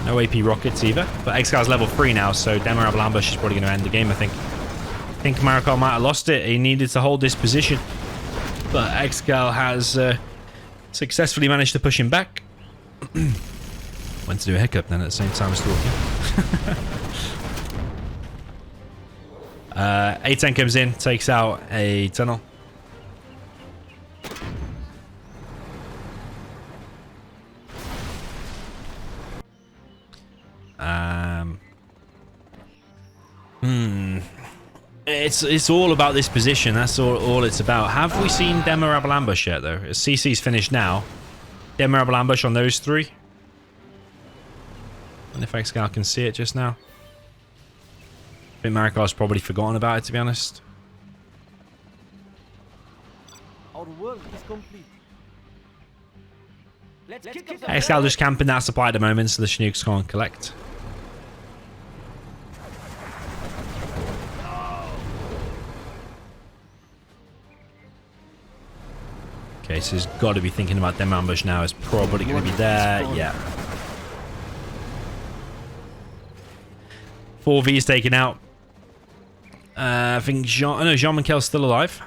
No AP rockets either. But ExCal's level 3 now, so Demorable Ambush is probably going to end the game, I think. I think Marakar might have lost it. He needed to hold this position. But ExCaL has successfully managed to push him back. Went to do a hiccup then at the same time as talking. A10 comes in, takes out a tunnel. It's all about this position. That's all it's about. Have we seen Demorable Ambush yet, though? CC's finished now. Demorable Ambush on those three. And if ExCaL can see it just now. I think Maricopa's probably forgotten about it, to be honest. Our work is complete. Let's kick up the ExCaL just camping that supply at the moment, so the Chinooks can't collect. Okay, so he's got to be thinking about them ambush now. It's probably going to be there. Yeah. 4V's taken out. I think Jean-Michel still alive.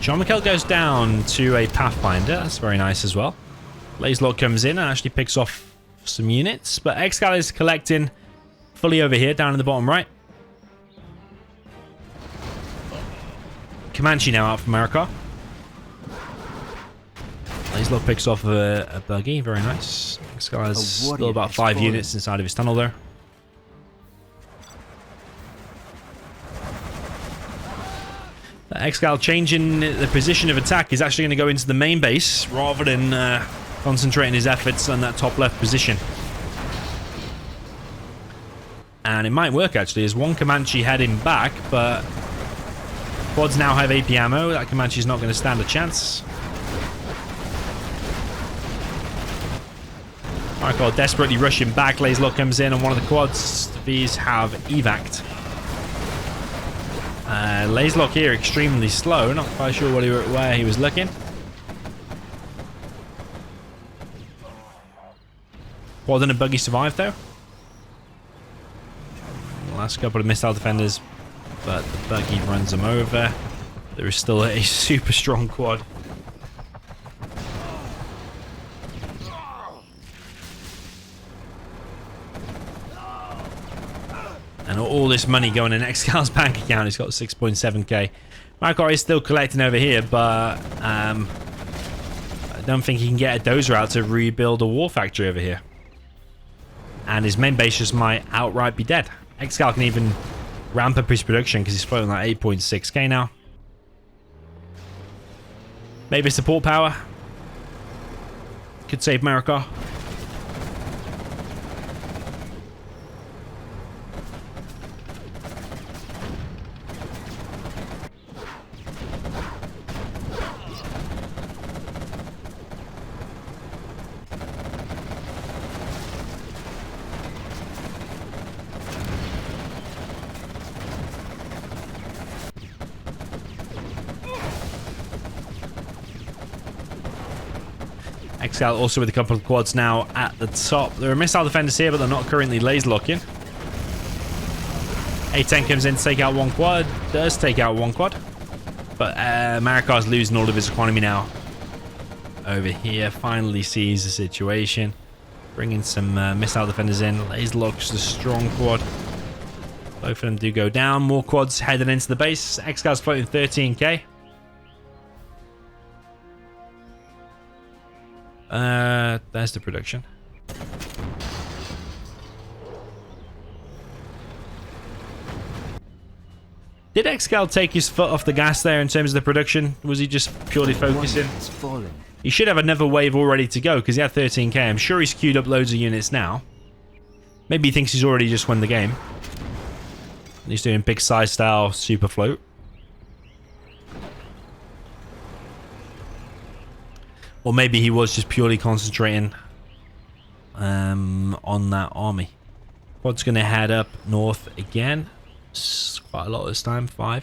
Jean-Michel goes down to a Pathfinder. That's very nice as well. Lazelot comes in and actually picks off some units. But ExCaL is collecting fully over here, down in the bottom right. Comanche now out from Marakar. Laserlock picks off a buggy. Very nice. ExCaL has still about 5 units inside of his tunnel there. ExCaL changing the position of attack is actually going to go into the main base rather than concentrating his efforts on that top left position. And it might work actually. There's one Comanche heading back, but quads now have AP ammo. That Comanche's not going to stand a chance. Marakar desperately rushing back. Laserlock comes in on one of the quads. These have evac'd. Laserlock here extremely slow. Not quite sure where he was looking. Quad and a buggy survived though. Last couple of missile defenders, but the buggy runs them over. There is still a super strong quad. And all this money going in ExCaL's bank account. He's got 6.7k. Marakar is still collecting over here, but I don't think he can get a dozer out to rebuild a war factory over here. And his main base just might outright be dead. ExCaL can even ramp up his production because he's floating like 8.6k now. Maybe support power could save Marakar. ExCaL also with a couple of quads now at the top. There are missile defenders here, but they're not currently laser locking. A10 comes in to take out one quad. Does take out one quad. But Marakar's losing all of his economy now. Over here, finally sees the situation. Bringing some missile defenders in. Laser locks the strong quad. Both of them do go down. More quads heading into the base. ExCaL's floating 13k. There's the production. Did ExCaL take his foot off the gas there in terms of the production? Was he just purely focusing? He should have another wave all ready to go because he had 13k. I'm sure he's queued up loads of units now. Maybe he thinks he's already just won the game. He's doing big size style super float. Or maybe he was just purely concentrating on that army. Quad's going to head up north again. It's quite a lot this time, 5.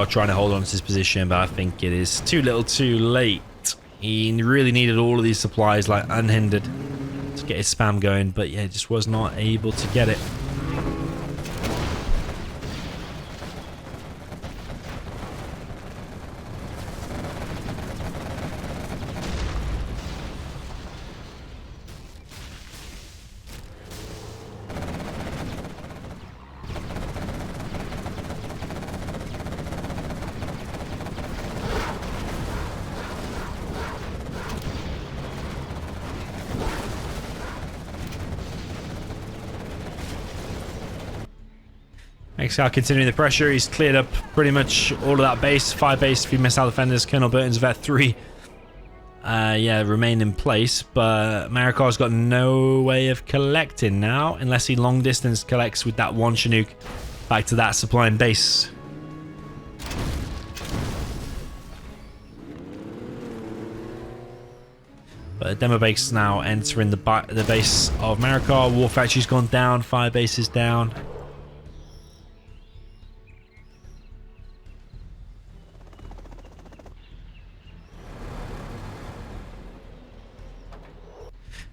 Trying to hold on to his position, but I think it is too little too late. He really needed all of these supplies like unhindered to get his spam going, but yeah, just was not able to get it. ExCaL continuing the pressure. He's cleared up pretty much all of that base. 5 base, 3 missile defenders. Colonel Burton's vet 3. Yeah, remain in place. But Marakar's got no way of collecting now. Unless he long distance collects with that one Chinook back to that supplying base. But demo base now entering the base of Marakar. War factory's gone down. 5 bases down.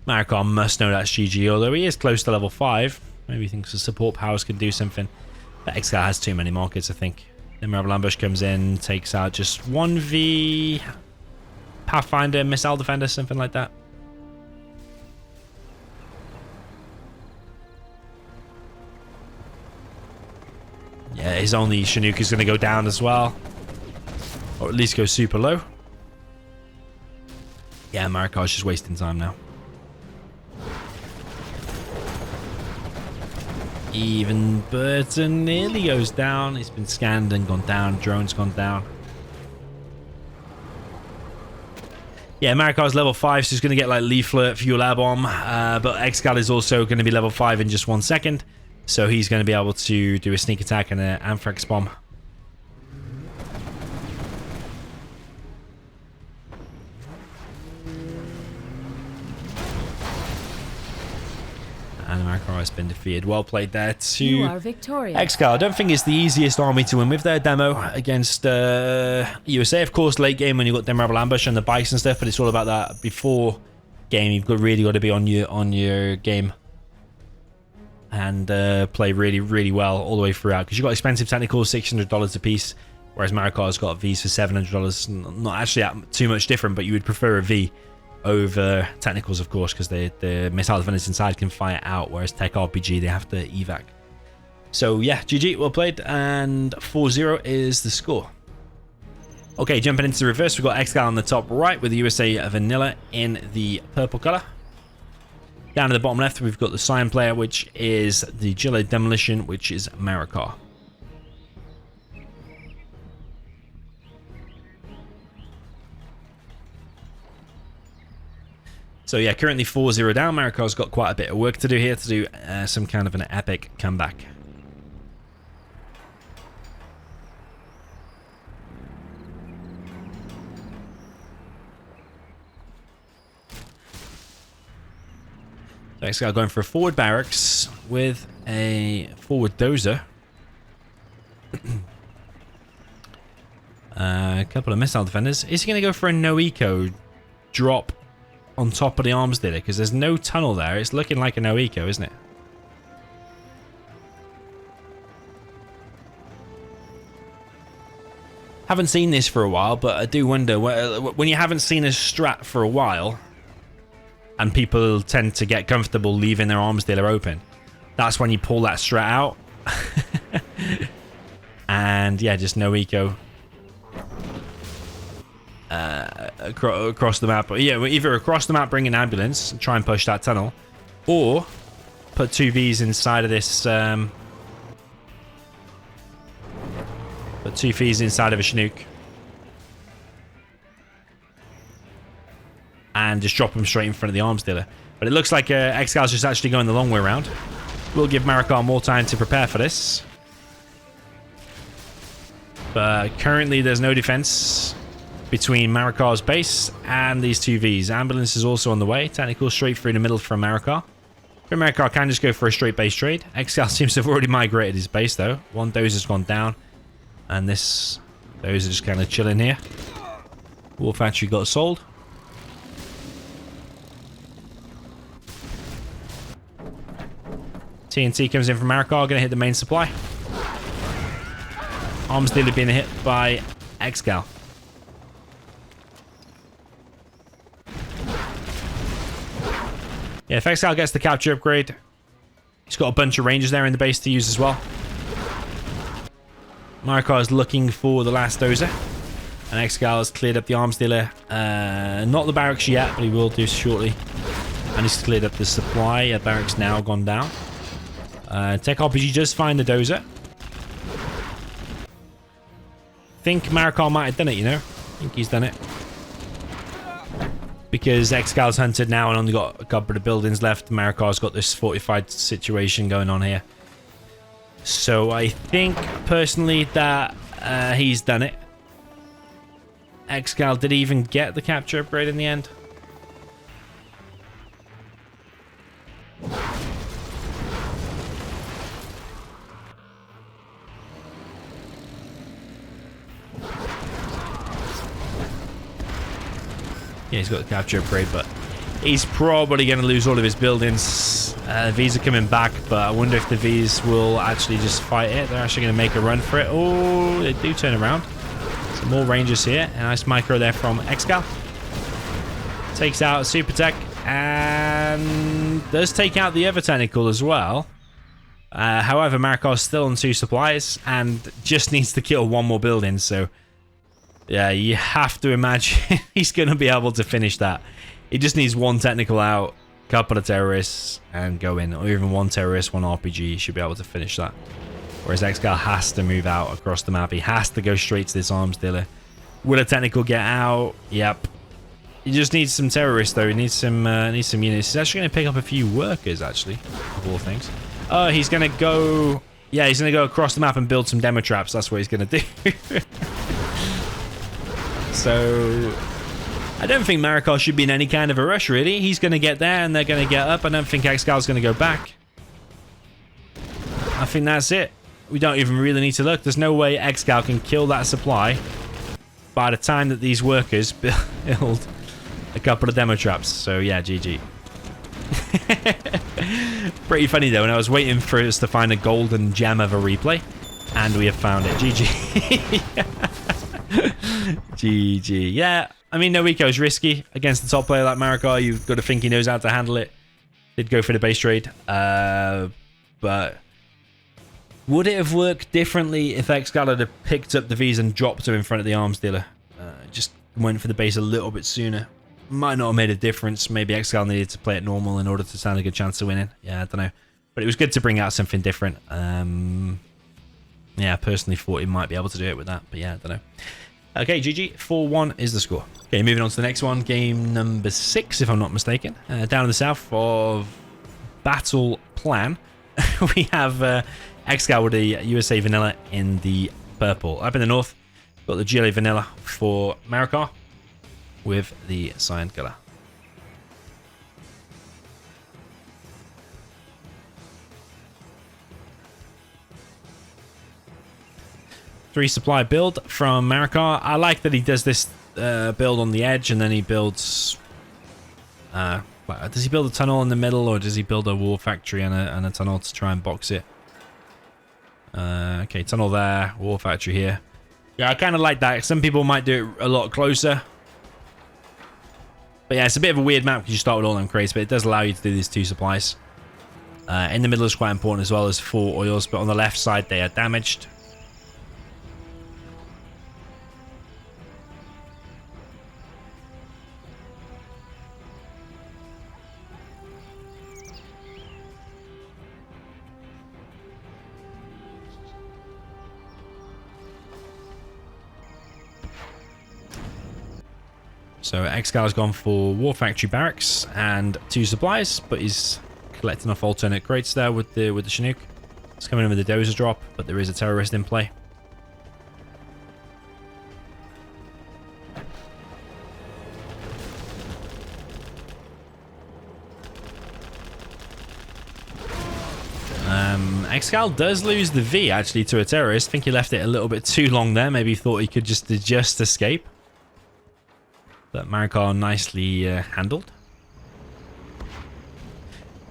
Marakar must know that's GG, although he is close to level 5. Maybe he thinks the support powers can do something. But ExCaL has too many markets, I think. Then Rebel Ambush comes in, takes out just 1v Pathfinder, Missile Defender, something like that. Yeah, his only Chinook is going to go down as well. Or at least go super low. Yeah, Maricopa's just wasting time now. Even Burton nearly goes down. He's been scanned and gone down. Drone's gone down. Yeah, Maricopa's level 5, so he's going to get like Leaflet, Fuel Air Bomb. But ExCaL is also going to be level 5 in just 1 second. So he's going to be able to do a sneak attack and an Anthrax Bomb. And Marakar has been defeated. Well played there to You are victorious. ExCaL. I don't think it's the easiest army to win with their demo against USA. Of course, late game when you've got them Rebel Ambush and the bikes and stuff, but it's all about that before game. You've really got to be on your game and play really well all the way throughout, because you've got expensive technicals, $600 a piece, whereas Maricopa's got Vs for $700. Not actually that too much different, but you would prefer a V over technicals, of course, because the missile defenders inside can fire out, whereas tech RPG they have to evac. So yeah, GG, well played, and 4-0 is the score. Okay, jumping into the reverse, we've got ExCaL on the top right with the USA Vanilla in the purple color. Down at the bottom left, we've got the Cyan player, which is the Gillo Demolition, which is Marakar. So yeah, currently 4-0 down. Maricopa's got quite a bit of work to do here to do some kind of an epic comeback. So ExCaL going for a forward barracks with a forward dozer. A couple of missile defenders. Is he going to go for a no eco drop on top of the arms dealer? Because there's no tunnel there. It's looking like a no eco, isn't it? Haven't seen this for a while, but I do wonder when you haven't seen a strat for a while and people tend to get comfortable leaving their arms dealer open, that's when you pull that strat out. And yeah, just no eco across the map. But yeah, either across the map, bring an ambulance and try and push that tunnel, or put 2 Vs inside of this put 2 Vs inside of a Chinook and just drop them straight in front of the arms dealer. But it looks like ExCal's just actually going the long way around. We'll give Marakar more time to prepare for this, but currently there's no defense between Marikar's base and these 2 Vs. Ambulance is also on the way. Technical straight through the middle from Marakar. But Marakar can just go for a straight base trade. ExCaL seems to have already migrated his base though. One dozer's gone down, and this dozer just kind of chilling here. War Factory got sold. TNT comes in from Marakar, gonna hit the main supply. Arms dealer being hit by ExCaL. Yeah, if ExCaL gets the capture upgrade, he's got a bunch of rangers there in the base to use as well. Marakar is looking for the last dozer, and ExCaL has cleared up the arms dealer. Not the barracks yet, but he will do shortly. And he's cleared up the supply. Barracks now gone down. Tech RPG just find the dozer. Think Marakar might have done it, you know? I think he's done it. Because ExCal's hunted now and only got a couple of buildings left. Marikar's got this fortified situation going on here. So I think, personally, that he's done it. ExCaL, did he even get the capture upgrade in the end? Yeah, he's got the capture upgrade, but He's probably going to lose all of his buildings. V's are coming back, but I wonder if the V's will actually just fight it. They're actually going to make a run for it. Oh, they do turn around. Some more Rangers here. A nice micro there from ExCaL. Takes out Super Tech and does take out the other technical as well. However, Maricopa's still on 2 supplies and just needs to kill 1 more building. So, yeah, you have to imagine he's going to be able to finish that. He just needs 1 technical out, couple of terrorists, and go in. Or even 1 terrorist, 1 RPG. He should be able to finish that. Whereas ExCaL has to move out across the map. He has to go straight to this arms dealer. Will a technical get out? Yep. He just needs some terrorists, though. He needs some units. He's actually going to pick up a few workers, actually, of all things. Oh, he's going to go... Yeah, he's going to go across the map and build some demo traps. That's what he's going to do. So... I don't think Marakar should be in any kind of a rush, really. He's going to get there, and they're going to get up. I don't think ExCal's going to go back. I think that's it. We don't even really need to look. There's no way ExCaL can kill that supply by the time that these workers build a couple of demo traps. So, yeah, GG. Pretty funny, though, and I was waiting for us to find a golden gem of a replay, and we have found it. GG. GG. Yeah. I mean, Noeko's risky against the top player like Marakar. You've got to think he knows how to handle it. Did go for the base trade. But would it have worked differently if ExCaL had picked up the V's and dropped him in front of the arms dealer? Just went for the base a little bit sooner. Might not have made a difference. Maybe ExCaL needed to play it normal in order to stand a good chance of winning. Yeah, I don't know. But it was good to bring out something different. Yeah, I personally thought he might be able to do it with that. But yeah, I don't know. Okay, GG. 4-1 is the score. Okay, moving on to the next one. Game number 6, if I'm not mistaken. Down in the south of Battle Plan, we have ExCaL with the USA Vanilla in the purple. Up in the north, got the GLA Vanilla for Marakar with the cyan color. Three supply build from Marakar. I like that he does this build on the edge and then he builds... does he build a tunnel in the middle or does he build a war factory and a tunnel to try and box it? Okay, tunnel there, war factory here. Yeah, I kind of like that. Some people might do it a lot closer. But yeah, it's a bit of a weird map because you start with all them crates, but it does allow you to do these 2 supplies. In the middle is quite important as well as 4 oils, but on the left side they are damaged. So ExCaL has gone for War Factory Barracks and 2 supplies, but he's collecting off alternate crates there with the Chinook. It's coming in with the dozer drop, but there is a terrorist in play. ExCaL does lose the V actually to a terrorist. I think he left it a little bit too long there. Maybe he thought he could just escape. But Marakar nicely handled.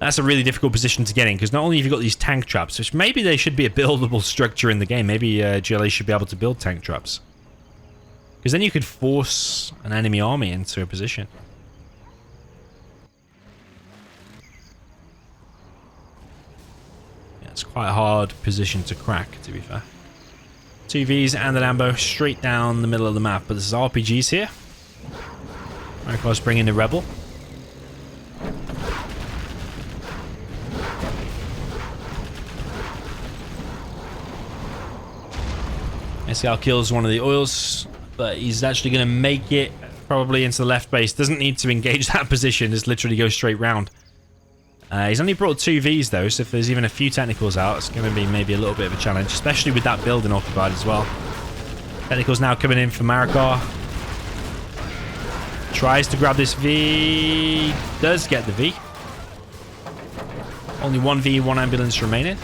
That's a really difficult position to get in, because not only have you got these tank traps, which maybe they should be a buildable structure in the game. Maybe GLA should be able to build tank traps. Because then you could force an enemy army into a position. Yeah, it's quite a hard position to crack, to be fair. 2 Vs and the Lambo straight down the middle of the map. But there's RPGs here. Maricopa's bringing the Rebel. ExCaL kills one of the oils, but he's actually going to make it probably into the left base. Doesn't need to engage that position, just literally go straight round. He's only brought 2 Vs though, so if there's even a few technicals out, it's going to be maybe a little bit of a challenge, especially with that building occupied as well. Technicals now coming in for Marakar. Tries to grab this V. Does get the V. Only 1 V, 1 ambulance remaining.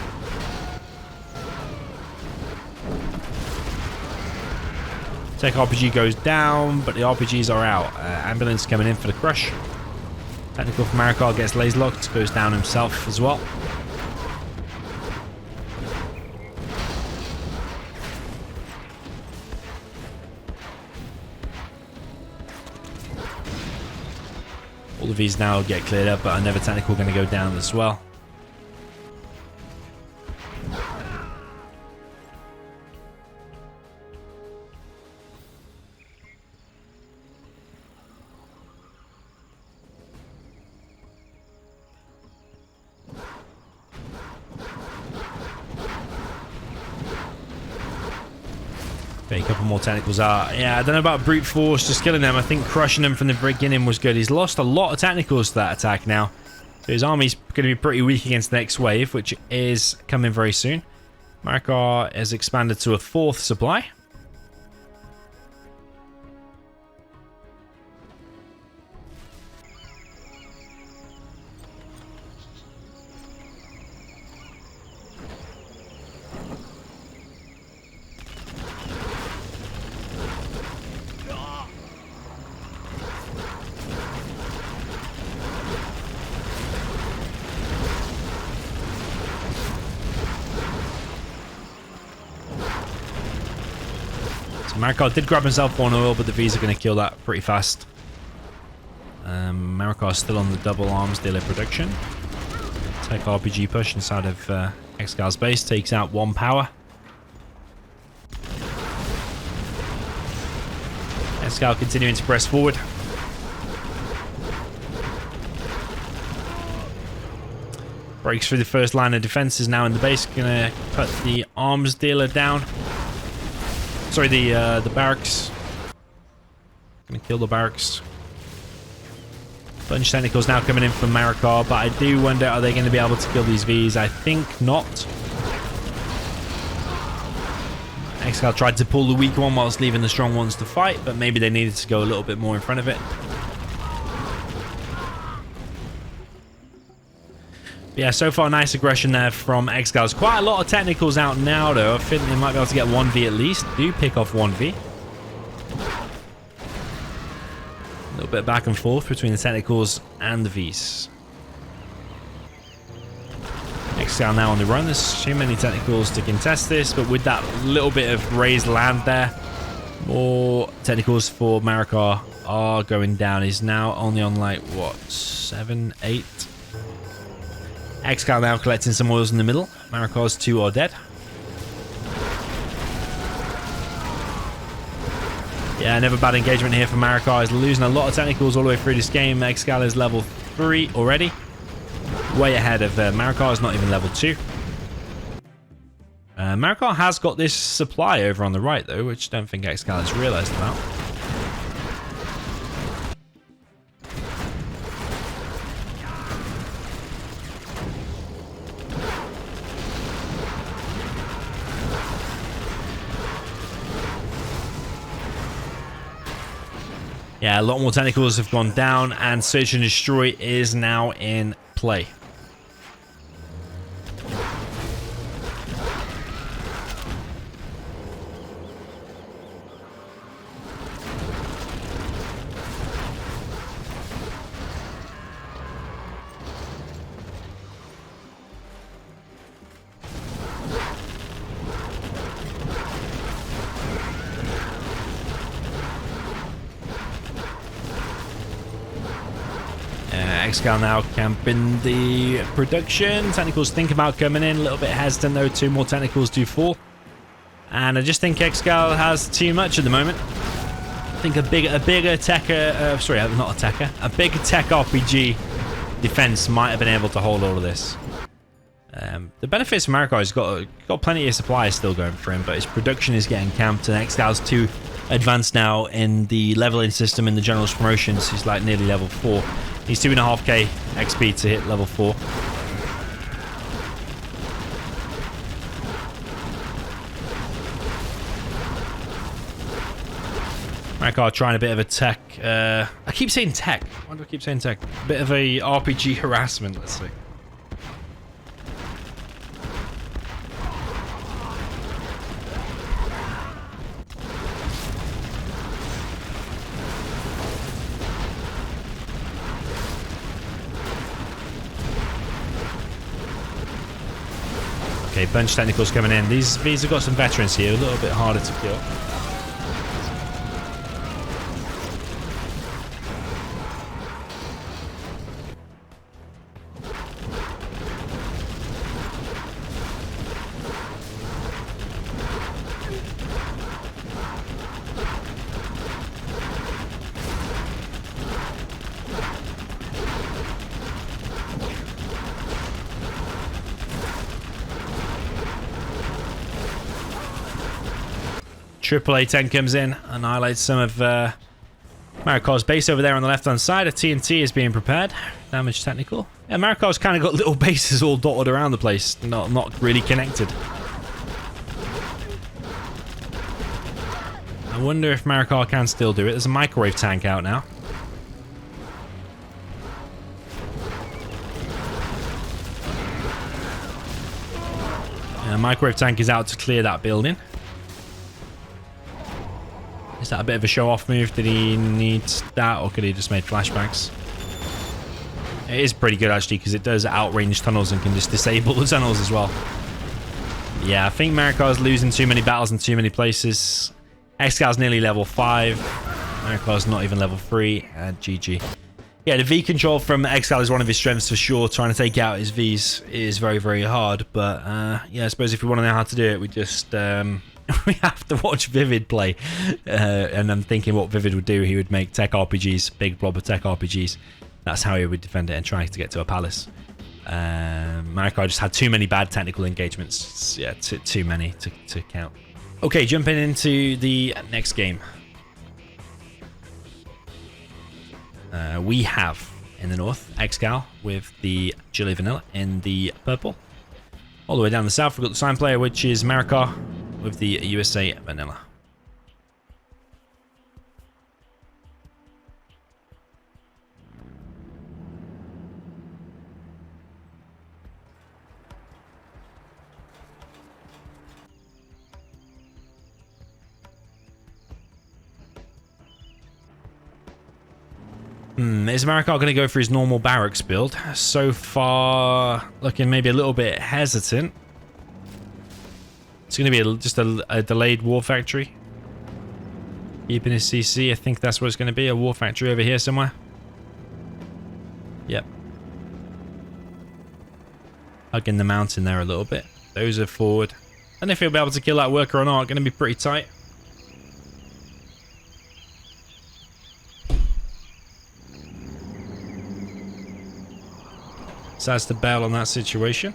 Tech RPG goes down, but the RPGs are out. Ambulance coming in for the crush. Technical from Marakar gets laser locked, goes down himself as well. All of these now get cleared up, but another technical going to go down as well. Okay, a couple more technicals out. Yeah, I don't know about brute force, just killing them. I think crushing them from the beginning was good. He's lost a lot of technicals to that attack now. So his army's going to be pretty weak against the next wave, which is coming very soon. Marakar has expanded to a 4th supply. Marakar did grab himself 1 oil, but the V's are going to kill that pretty fast. Marakar's still on the double arms dealer production. Tech RPG push inside of ExCaL's base takes out 1 power. ExCaL continuing to press forward. Breaks through the first line of defense, is now in the base. Gonna put the arms dealer down. Sorry, the barracks. Gonna kill the barracks. Bunch of technicals now coming in from Marakar, but I do wonder, are they going to be able to kill these Vs? I think not. ExCaL tried to pull the weak one whilst leaving the strong ones to fight, but maybe they needed to go a little bit more in front of it. Yeah, so far nice aggression there from ExCaL. There's quite a lot of technicals out now, though. I think they might be able to get 1v at least. Do pick off 1v. A little bit back and forth between the technicals and the Vs. ExCaL now on the run. There's too many technicals to contest this, but with that little bit of raised land there, more technicals for Marakar are going down. He's now only on like, what, 7, 8? ExCaL now collecting some oils in the middle. Marakar's 2 are dead. Yeah, never bad engagement here for Marakar. He's losing a lot of technicals all the way through this game. ExCaL is level 3 already. Way ahead of Marakar. Is not even level 2. Marakar has got this supply over on the right, though, which I don't think ExCaL has realized about. Yeah, a lot more technicals have gone down, and Search and Destroy is now in play. ExCaL now camping the production. Technicals think about coming in. A little bit hesitant though. 2 more technicals do fall. And I just think ExCaL has too much at the moment. I think a bigger tech, sorry, not a techer. A big tech RPG defense might have been able to hold all of this. The benefits for Marakar, he's got plenty of supplies still going for him, but his production is getting camped, and ExCal's too advanced now in the leveling system in the General's promotions. He's like nearly level 4. He's 2.5k XP to hit level 4. Marakar trying a bit of a tech. I keep saying tech. Why do I keep saying tech? A bit of a RPG harassment, let's see. Okay, bunch of technicals coming in. These have got some veterans here, a little bit harder to kill. AAA 10 comes in, annihilates some of Maricopa's base over there on the left-hand side. A TNT is being prepared. Damage technical. Yeah, Maricopa's kind of got little bases all dotted around the place, not really connected. I wonder if Marakar can still do it. There's a microwave tank out now. Yeah, microwave tank is out to clear that building. Is that a bit of a show-off move? Did he need that, or could he just make flashbacks? It is pretty good, actually, because it does outrange tunnels and can just disable the tunnels as well. Yeah, I think Maricopa's losing too many battles in too many places. ExCaL's nearly level 5. Maricopa's not even level 3. And GG. Yeah, the V control from ExCaL is one of his strengths for sure. Trying to take out his Vs is very, very hard. But, yeah, I suppose if we want to know how to do it, we just... we have to watch Vivid play, and I'm thinking what Vivid would do. He would make tech RPGs, big blob of tech RPGs. That's how he would defend it and try to get to a palace. Marakar just had too many bad technical engagements. Yeah, too many to count. Okay, jumping into the next game. We have in the north ExCaL with the Chili Vanilla in the purple. All the way down the south, we've got the sign player, which is Marakar with the USA Vanilla. Is Marakar going to go for his normal barracks build? So far, looking maybe a little bit hesitant. It's going to be just a delayed war factory. Keeping his CC, I think that's what it's going to be. A war factory over here somewhere. Yep. Hugging the mountain there a little bit. Those are forward. And if he'll be able to kill that worker or not, going to be pretty tight. So that's the bail on that situation.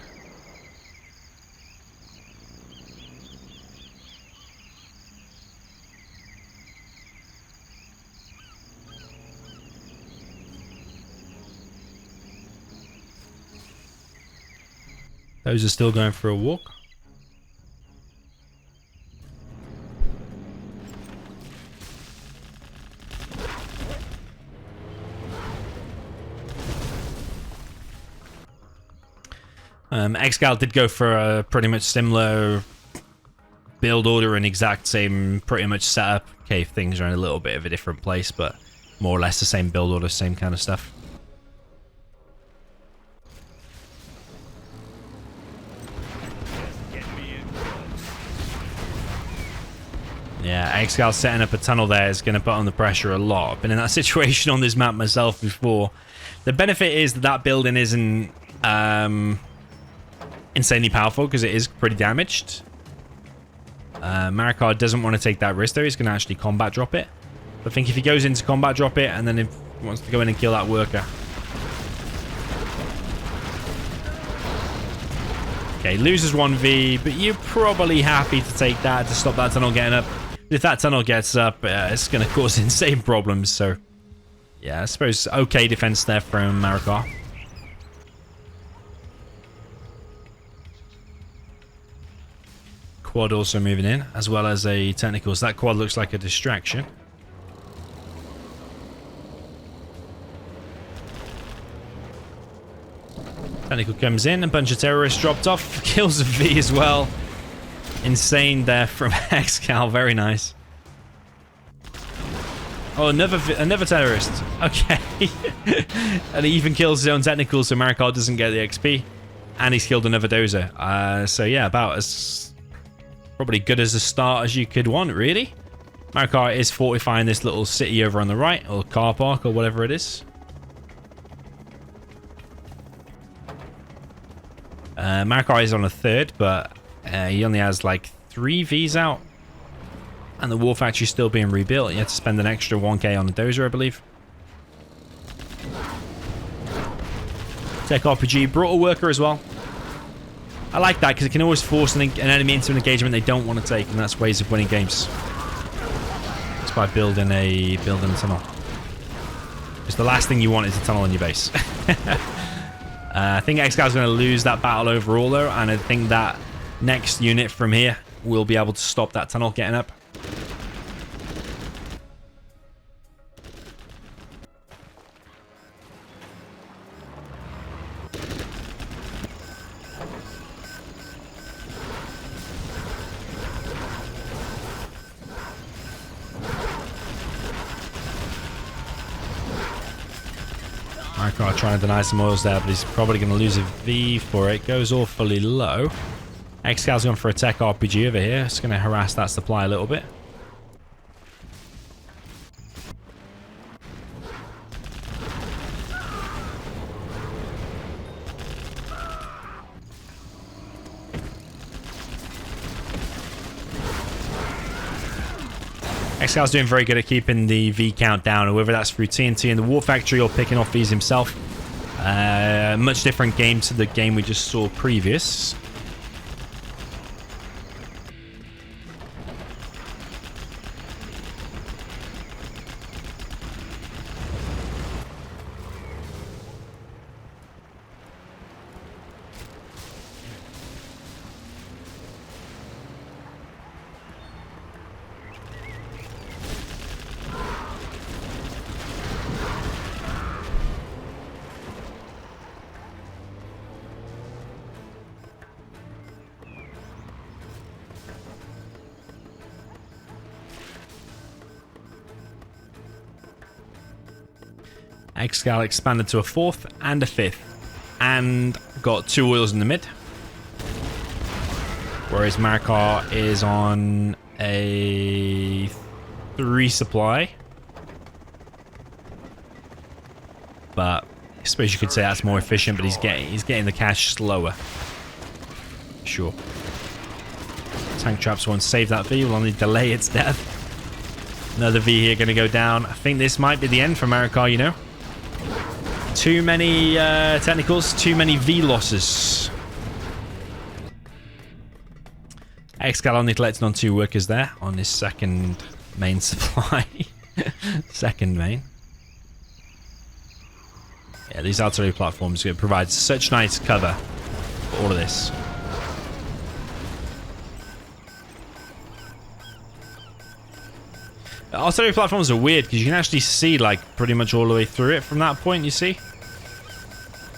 Those are still going for a walk. ExCaL did go for a pretty much similar build order and exact same pretty much setup. Okay, things are in a little bit of a different place, but more or less the same build order, same kind of stuff. Yeah, ExCaL setting up a tunnel there is going to put on the pressure a lot. I've been in that situation on this map myself before. The benefit is that that building isn't insanely powerful because it is pretty damaged. Marakar doesn't want to take that risk though. He's going to actually combat drop it. I think if he goes into combat drop it and then he wants to go in and kill that worker. Okay, loses 1v, but you're probably happy to take that to stop that tunnel getting up. If that tunnel gets up, it's going to cause insane problems. So, yeah, I suppose okay defense there from Marakar. Quad also moving in, as well as a technical. So that quad looks like a distraction. Technical comes in, a bunch of terrorists dropped off, kills a V as well. Insane there from ExCaL, very nice. Oh, another terrorist. Okay. And he even kills his own technical, so Marakar doesn't get the XP. and he's killed another dozer. So yeah, about as probably good as a start as you could want, really. Marakar is fortifying this little city over on the right, or car park, or whatever it is. Marakar is on a third, but he only has like 3 Vs out. And the war factory is still being rebuilt. You have to spend an extra 1k on the dozer, I believe. Tech RPG brought a worker as well. I like that because it can always force an enemy into an engagement they don't want to take, and that's ways of winning games. It's by building a tunnel. Because the last thing you want is a tunnel in your base. I think ExCaL is going to lose that battle overall, though, and I think that next unit from here will be able to stop that tunnel getting up. Marakar trying to deny some oils there, but he's probably going to lose a V for it. Goes awfully low. ExCal's gone for a tech RPG over here. It's going to harass that supply a little bit. ExCal's doing very good at keeping the V count down, whether that's through TNT in the War Factory or picking off Vs himself. Much different game to the game we just saw previous. ExCaL expanded to a 4th and a 5th and got 2 oils in the mid, whereas Marakar is on a 3 supply, but I suppose you could say that's more efficient, but he's getting the cash slower. Sure. Tank traps won't save that V, will only delay its death. Another V here going to go down. I think this might be the end for Marakar, you know. Too many technicals, too many V losses. ExCaL only collected on 2 workers there on his second main supply. Second main. Yeah, these artillery platforms provide such nice cover for all of this. Artillery platforms are weird because you can actually see like pretty much all the way through it from that point, you see?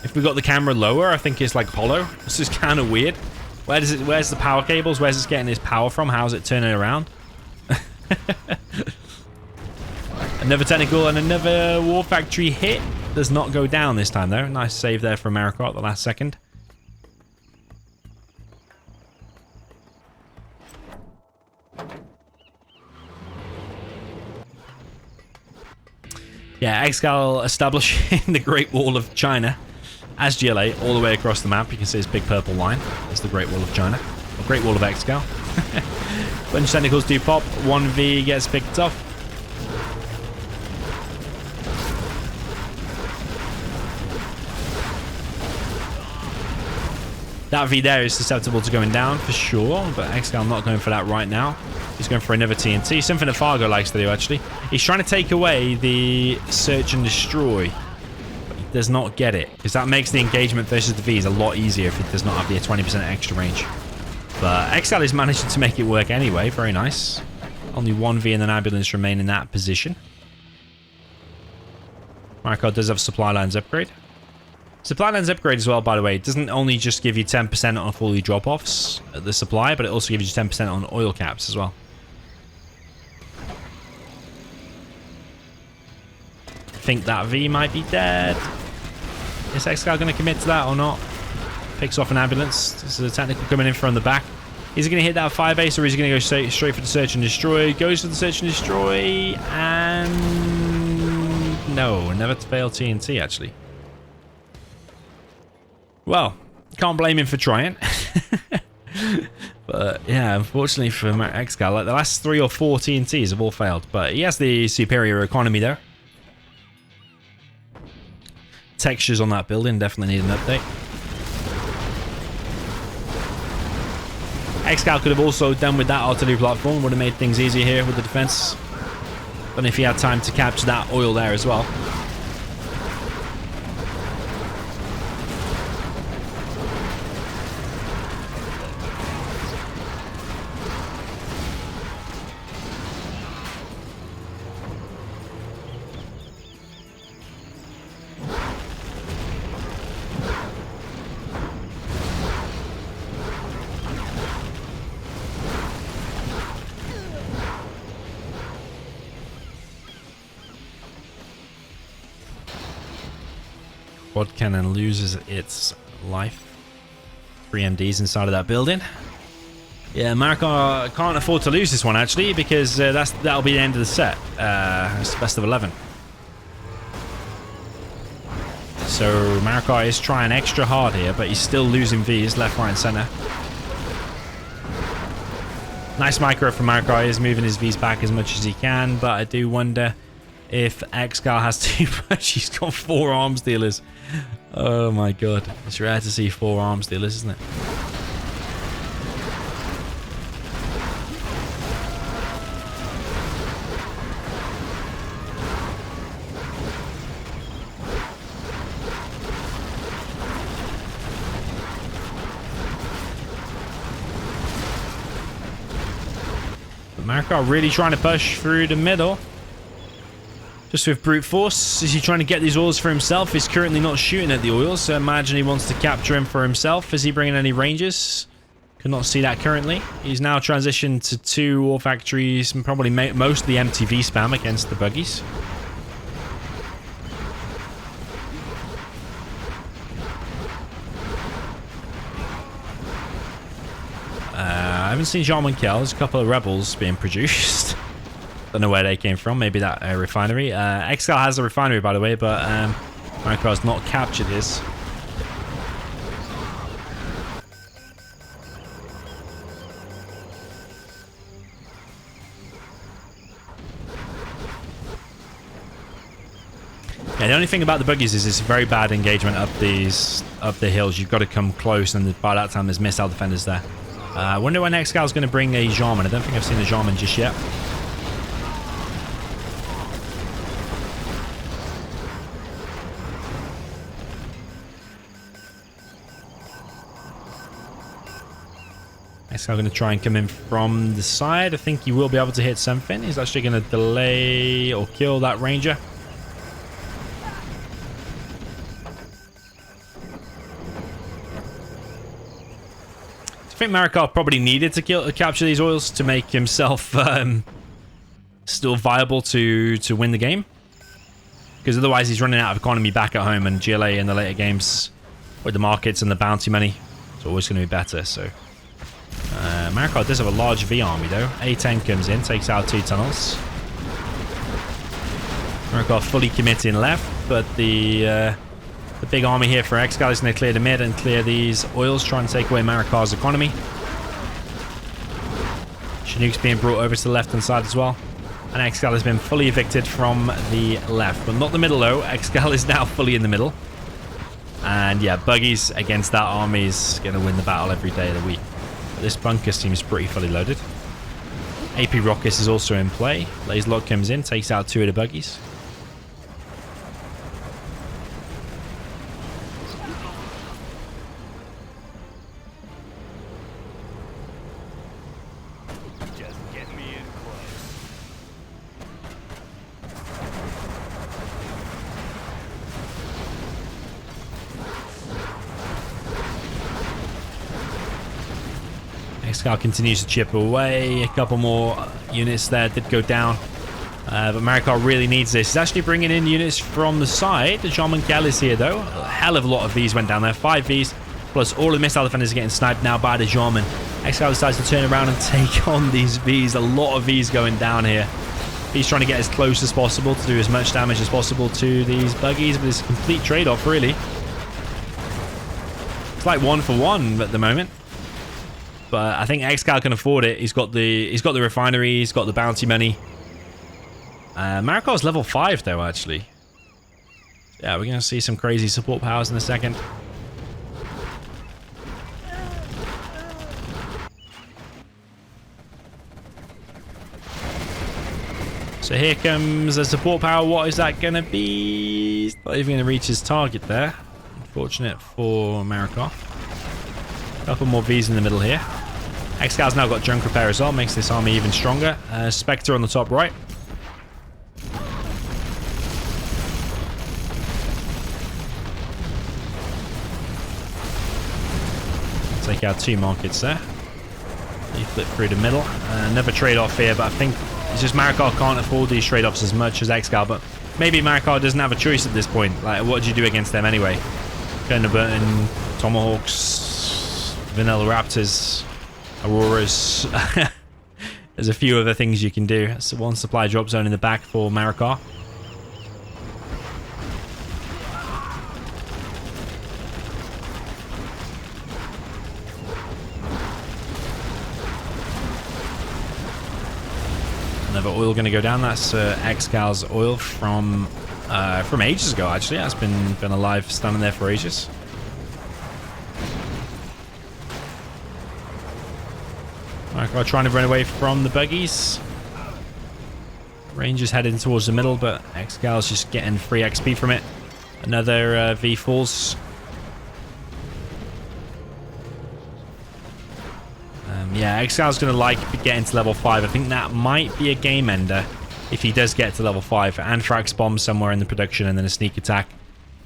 If we got the camera lower, I think it's like hollow. This is kind of weird. Where's the power cables? Where's it getting its power from? How's it turning around? Another technical and another war factory hit. Does not go down this time though. Nice save there from Marakar at the last second. Yeah, ExCaL establishing the Great Wall of China as GLA all the way across the map. You can see this big purple line. That's the Great Wall of China. Or Great Wall of ExCaL. When tentacles do pop, 1V gets picked off. That V there is susceptible to going down for sure, but ExCaL not going for that right now. He's going for another TNT. Something that Fargo likes to do, actually. He's trying to take away the search and destroy, but he does not get it, because that makes the engagement versus the Vs a lot easier if it does not have the 20% extra range. But ExCaL is managing to make it work anyway. Very nice. Only 1V and an ambulance remain in that position. Marakar does have supply lines upgrade. Supply lines upgrade as well, by the way. It doesn't only just give you 10% on fully drop-offs at the supply, but it also gives you 10% on oil caps as well. I think that V might be dead. Is ExCaL going to commit to that or not? Picks off an ambulance. This is a technical coming in from the back. Is he going to hit that 5 ace, or is he going to go straight for the search and destroy? Goes for the search and destroy, and no, never fail TNT actually. Well, can't blame him for trying. But yeah, unfortunately for ExCaL, like the last 3 or 4 TNTs have all failed. But he has the superior economy there. Textures on that building definitely need an update. ExCaL could have also done with that artillery platform, would have made things easier here with the defense. But if he had time to capture that oil there as well. Quad cannon loses its life. 3 MDs inside of that building. Yeah, Marakar can't afford to lose this one actually, because that'll be the end of the set. It's best of 11. So Marakar is trying extra hard here, but he's still losing Vs left, right, and center. Nice micro from Marakar. He's moving his Vs back as much as he can, but I do wonder if ExCaL has too much. He's got 4 arms dealers. Oh my god. It's rare to see 4 arms dealers, isn't it? But Marakar really trying to push through the middle. Just with brute force. Is he trying to get these oils for himself? He's currently not shooting at the oils, so I imagine he wants to capture him for himself. Is he bringing any ranges? Could not see that currently. He's now transitioned to 2 ore factories and probably most of the MTV spam against the buggies. I haven't seen Jean-Michel. There's a couple of rebels being produced. Don't know where they came from. Maybe that refinery. ExCaL has a refinery, by the way, but Maricopa has not captured this. Yeah, the only thing about the buggies is it's very bad engagement up the hills. You've got to come close, and by that time there's missile defenders there. I wonder when ExCaL is going to bring a Jarman. I don't think I've seen a Jarman just yet. ExCaL going to try and come in from the side. I think he will be able to hit something. He's actually going to delay or kill that ranger. I think Marakar probably needed to capture these oils to make himself still viable to win the game. Because otherwise he's running out of economy back at home, and GLA in the later games with the markets and the bounty money is always going to be better. So Marakar does have a large V army though. A10 comes in, takes out 2 tunnels. Marakar fully committing left, but the big army here for ExCaL is going to clear the mid and clear these oils, trying to take away Marakar's economy. Chinook's being brought over to the left-hand side as well. And ExCaL has been fully evicted from the left, but not the middle though. ExCaL is now fully in the middle. And yeah, buggies against that army is going to win the battle every day of the week. But this bunker seems pretty fully loaded. AP Rockets is also in play. Laser Lock comes in, takes out 2 of the buggies. ExCaL continues to chip away. A couple more units there did go down. But Marakar really needs this. He's actually bringing in units from the side. The Jean-Michel is here though. A hell of a lot of Vs went down there. 5 Vs. Plus, all of the missile defenders are getting sniped now by the German. ExCaL decides to turn around and take on these Vs. A lot of Vs going down here. He's trying to get as close as possible to do as much damage as possible to these buggies, but it's a complete trade-off, really. It's like 1 for 1 at the moment. But I think ExCaL can afford it. He's got the refinery, he's got the bounty money. Maricopa's level 5 though, actually. Yeah, we're gonna see some crazy support powers in a second. So here comes a support power. What is that gonna be? He's not even gonna reach his target there. Unfortunate for Marakar. Couple more Vs in the middle here. ExCal's now got junk repair as well, makes this army even stronger. Spectre on the top right. Take out 2 markets there. You flip through the middle. Another trade-off here, but I think it's just Marakar can't afford these trade-offs as much as ExCaL, but maybe Marakar doesn't have a choice at this point. Like, what do you do against them anyway? Burton, Tomahawks, Vanilla Raptors, Auroras. There's a few other things you can do. So 1 supply drop zone in the back for Marakar. Another oil going to go down. That's ExCal's oil from ages ago, actually. That's been alive, standing there for ages. Marakar trying to run away from the buggies. Rangers heading towards the middle, but ExCal's just getting free XP from it. Another V falls. Yeah, ExCal's going to like getting to level 5. I think that might be a game ender if he does get to level 5. Anthrax bomb somewhere in the production and then a sneak attack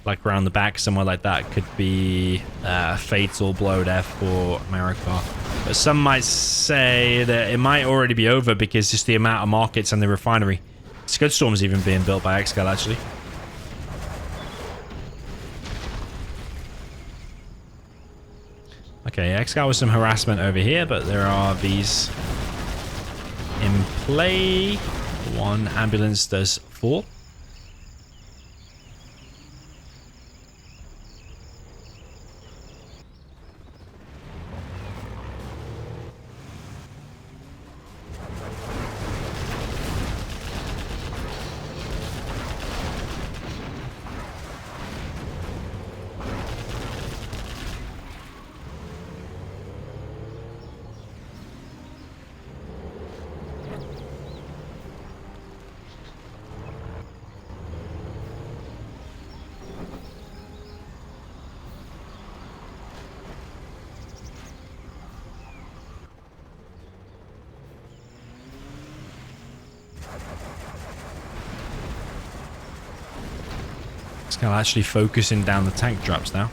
like around the back, somewhere like that, could be a fatal blow there for Marakar. But some might say that it might already be over because just the amount of markets and the refinery. Scudstorm's even being built by ExCaL, actually. Okay, ExCaL with some harassment over here, but there are these in play. 1 ambulance does fall. ExCaL actually focusing down the tank traps now.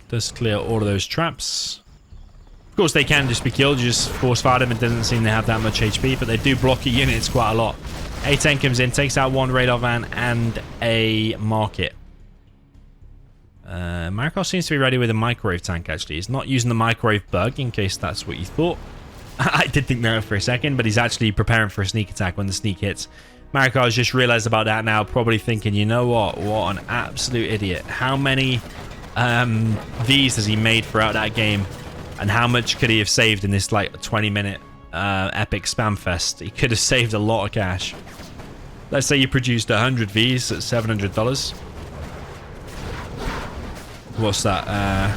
Does clear all of those traps. Of course, they can just be killed. You just force fire them. It doesn't seem they have that much HP, but they do block your units quite a lot. A10 comes in, takes out 1 radar van and a market. Marakar seems to be ready with a microwave tank, actually. He's not using the microwave bug, in case that's what you thought. I did think that for a second, but he's actually preparing for a sneak attack when the sneak hits. Marakar has just realized about that now, probably thinking, you know what an absolute idiot. How many Vs has he made throughout that game, and how much could he have saved in this like 20-minute epic spam fest? He could have saved a lot of cash. Let's say you produced 100 Vs at $700. What's that?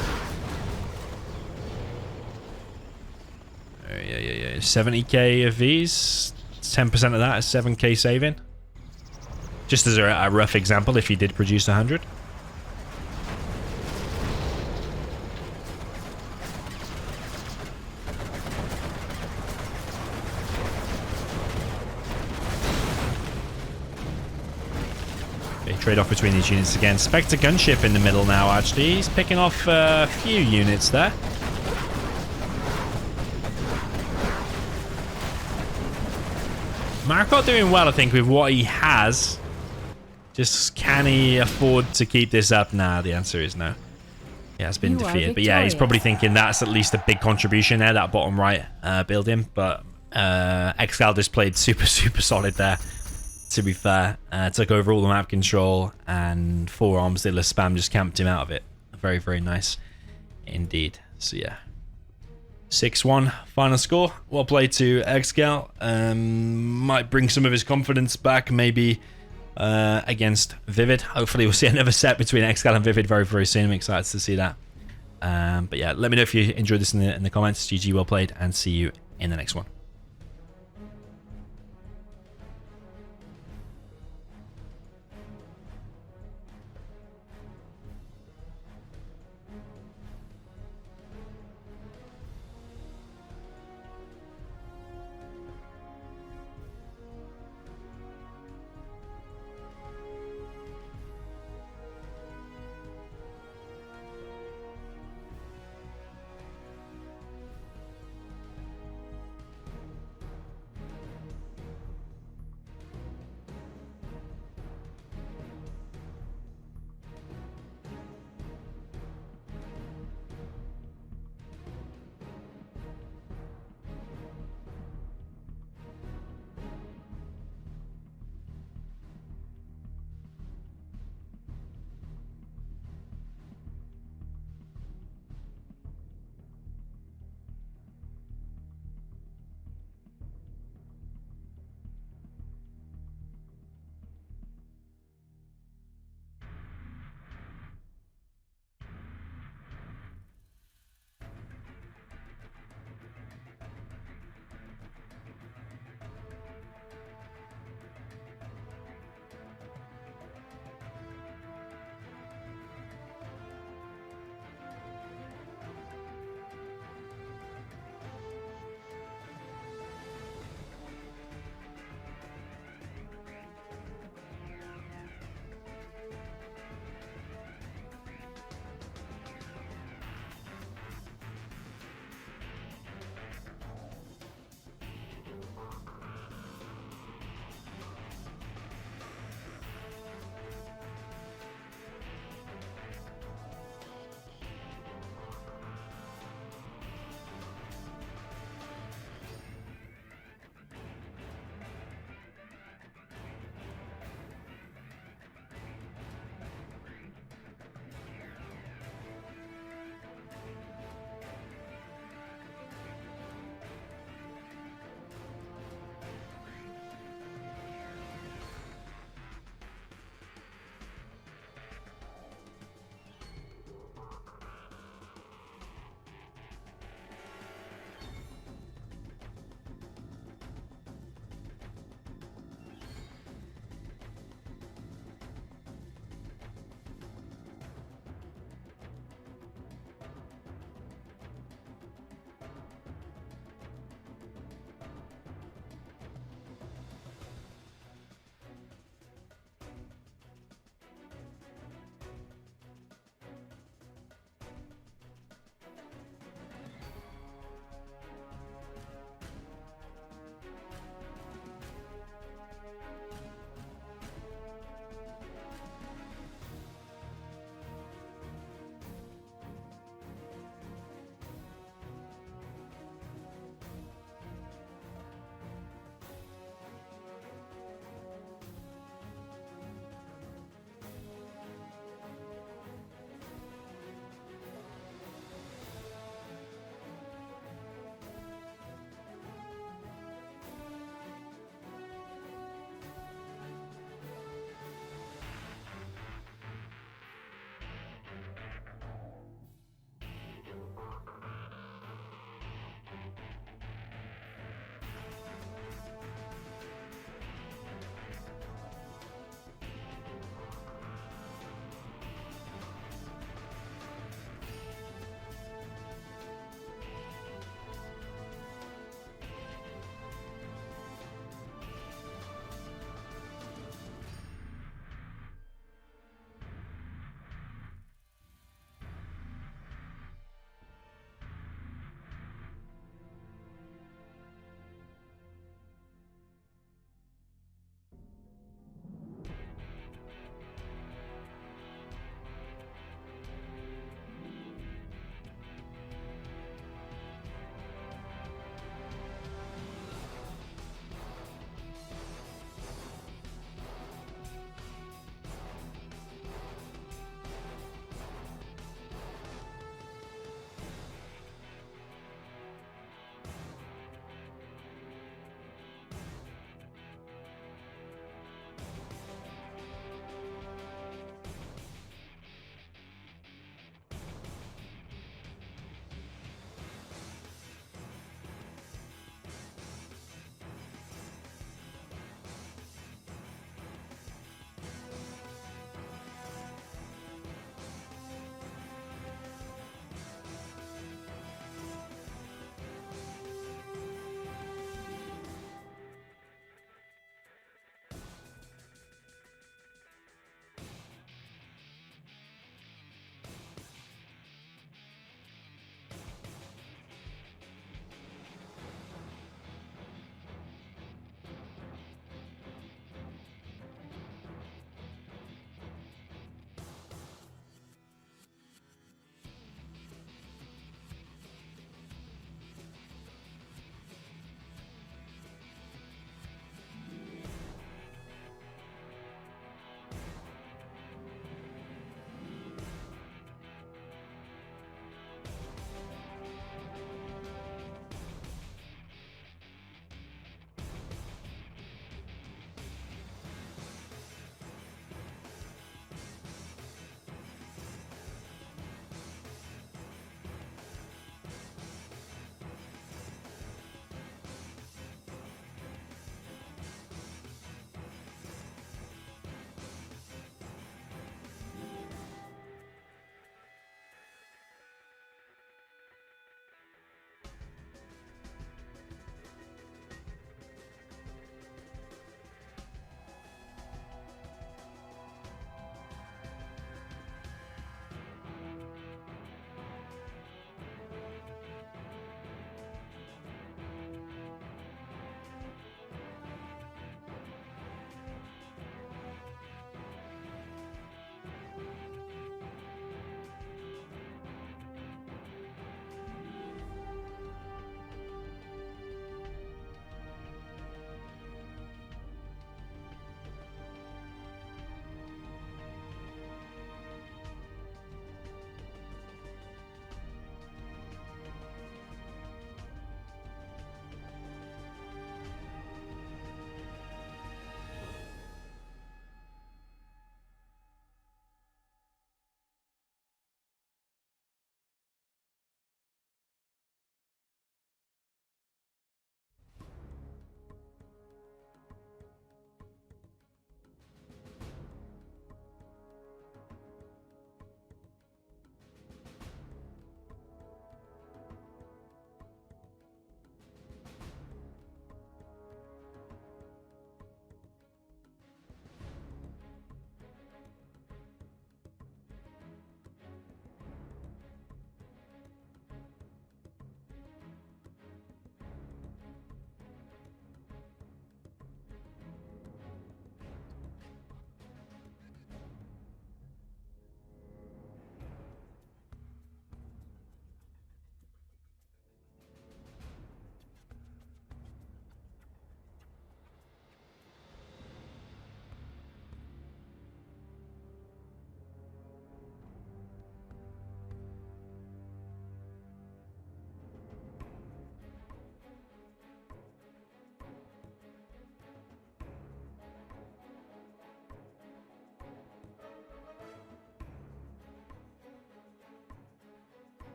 70k of Vs. 10% of that is 7k saving. Just as a rough example, if you did produce 100. Okay, trade off between these units again. Spectre gunship in the middle now, actually. He's picking off a few units there. Marakar doing well, I think, with what he has. Just can he afford to keep this up? Nah, the answer is no. He has been defeated. But yeah, he's probably thinking that's at least a big contribution there, that bottom right building. But ExCaL just played super, super solid there, to be fair. Took over all the map control, and 4 Armadillo spam just camped him out of it. Very, very nice indeed. So yeah. 6-1 final score. Well played to ExCaL. Might bring some of his confidence back, maybe against Vivid. Hopefully we'll see another set between ExCaL and Vivid very, very soon. I'm excited to see that. But yeah, let me know if you enjoyed this in the comments. GG, well played, and see you in the next one.